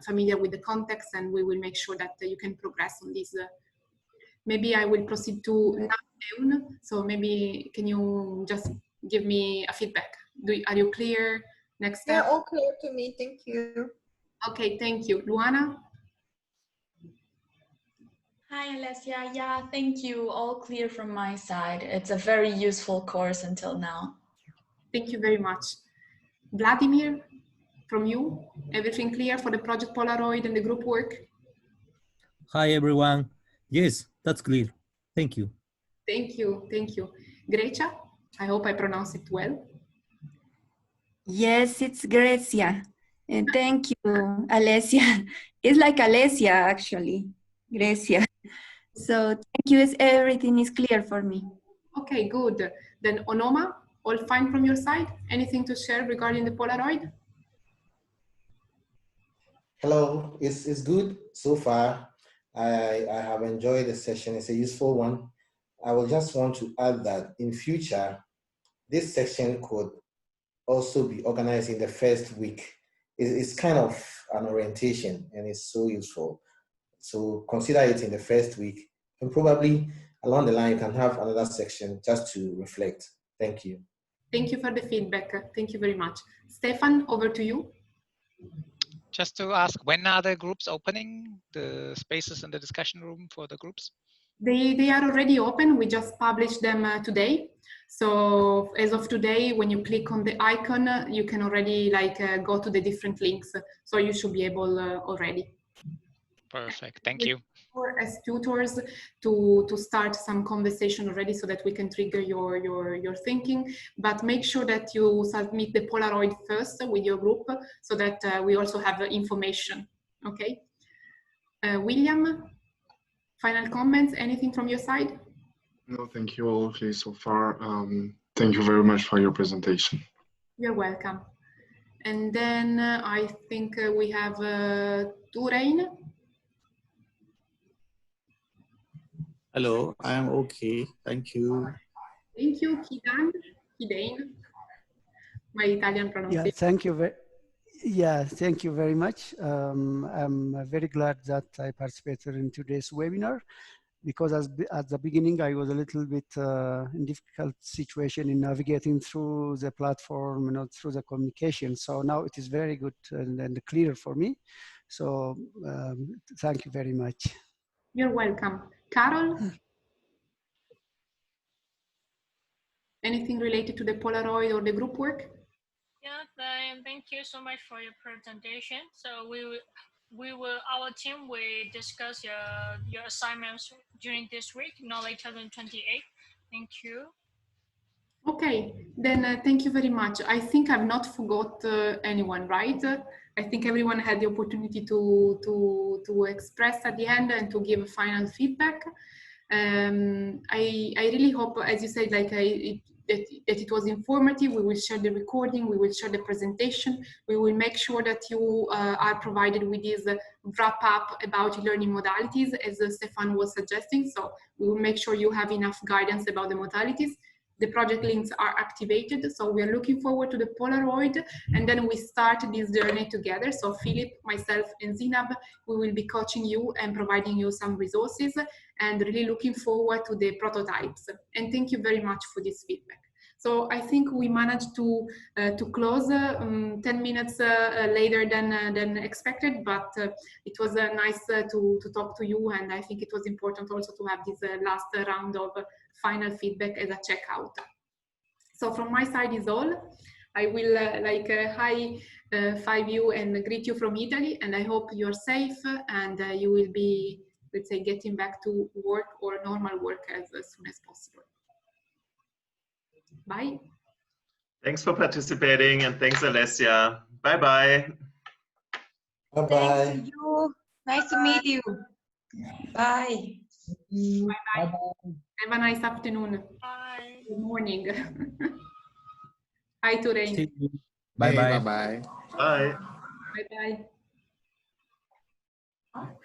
familiar with the context, and we will make sure that you can progress on this. Maybe I will proceed to Naeun, so maybe can you just give me a feedback? Are you clear? Next step? Yeah, all clear to me, thank you. Okay, thank you. Luana? Hi, Alessia. Yeah, thank you. All clear from my side. It's a very useful course until now. Thank you very much. Vladimir, from you, everything clear for the project Polaroid and the group work? Hi, everyone. Yes, that's clear. Thank you. Thank you. Thank you. Grecia, I hope I pronounce it well. Yes, it's Grecia. And thank you, Alessia. It's like Alessia, actually, Grecia. So thank you. Everything is clear for me. Okay, good. Then Onoma, all fine from your side? Anything to share regarding the Polaroid? Hello, it's good so far. I have enjoyed the session. It's a useful one. I will just want to add that in future, this section could also be organized in the first week. It's kind of an orientation and it's so useful. So consider it in the first week, and probably along the line you can have another section just to reflect. Thank you. Thank you for the feedback. Thank you very much. Stefan, over to you. Just to ask, when are the groups opening, the spaces in the discussion room for the groups? They are already open. We just published them today. So as of today, when you click on the icon, you can already go to the different links. So you should be able already. Perfect, thank you. As tutors to start some conversation already so that we can trigger your thinking, but make sure that you submit the Polaroid first with your group so that we also have information. Okay. William, final comments, anything from your side? No, thank you all okay so far. Thank you very much for your presentation. You're welcome. And then I think we have Turain. Hello, I am okay. Thank you. Thank you, Kidain. My Italian pronunciation. Yeah, thank you very much. I'm very glad that I participated in today's webinar because at the beginning I was a little bit in difficult situation in navigating through the platform, through the communication. So now it is very good and clear for me. So thank you very much. You're welcome. Carol? Anything related to the Polaroid or the group work? Yeah, thank you so much for your presentation. So our team will discuss your assignments during this week, no later than 28. Thank you. Okay, then thank you very much. I think I've not forgot anyone, right? I think everyone had the opportunity to express at the end and to give final feedback. I really hope, as you said, that it was informative. We will share the recording, we will share the presentation, we will make sure that you are provided with this wrap up about learning modalities, as Stefan was suggesting. So we will make sure you have enough guidance about the modalities. The project links are activated, so we are looking forward to the Polaroid, and then we start this journey together. So Philip, myself, and Zinab, we will be coaching you and providing you some resources, and really looking forward to the prototypes. And thank you very much for this feedback. So I think we managed to close 10 minutes later than expected, but it was nice to talk to you, and I think it was important also to have this last round of final feedback as a checkout. So from my side is all. I will high-five you and greet you from Italy, and I hope you're safe and you will be, let's say, getting back to work or normal work as soon as possible. Bye. Thanks for participating, and thanks, Alessia. Bye-bye. Bye-bye. Thank you. Nice to meet you. Bye. Bye-bye. Have a nice afternoon. Bye. Good morning. Hi, Turein. Bye-bye. Bye-bye. Bye. Bye-bye.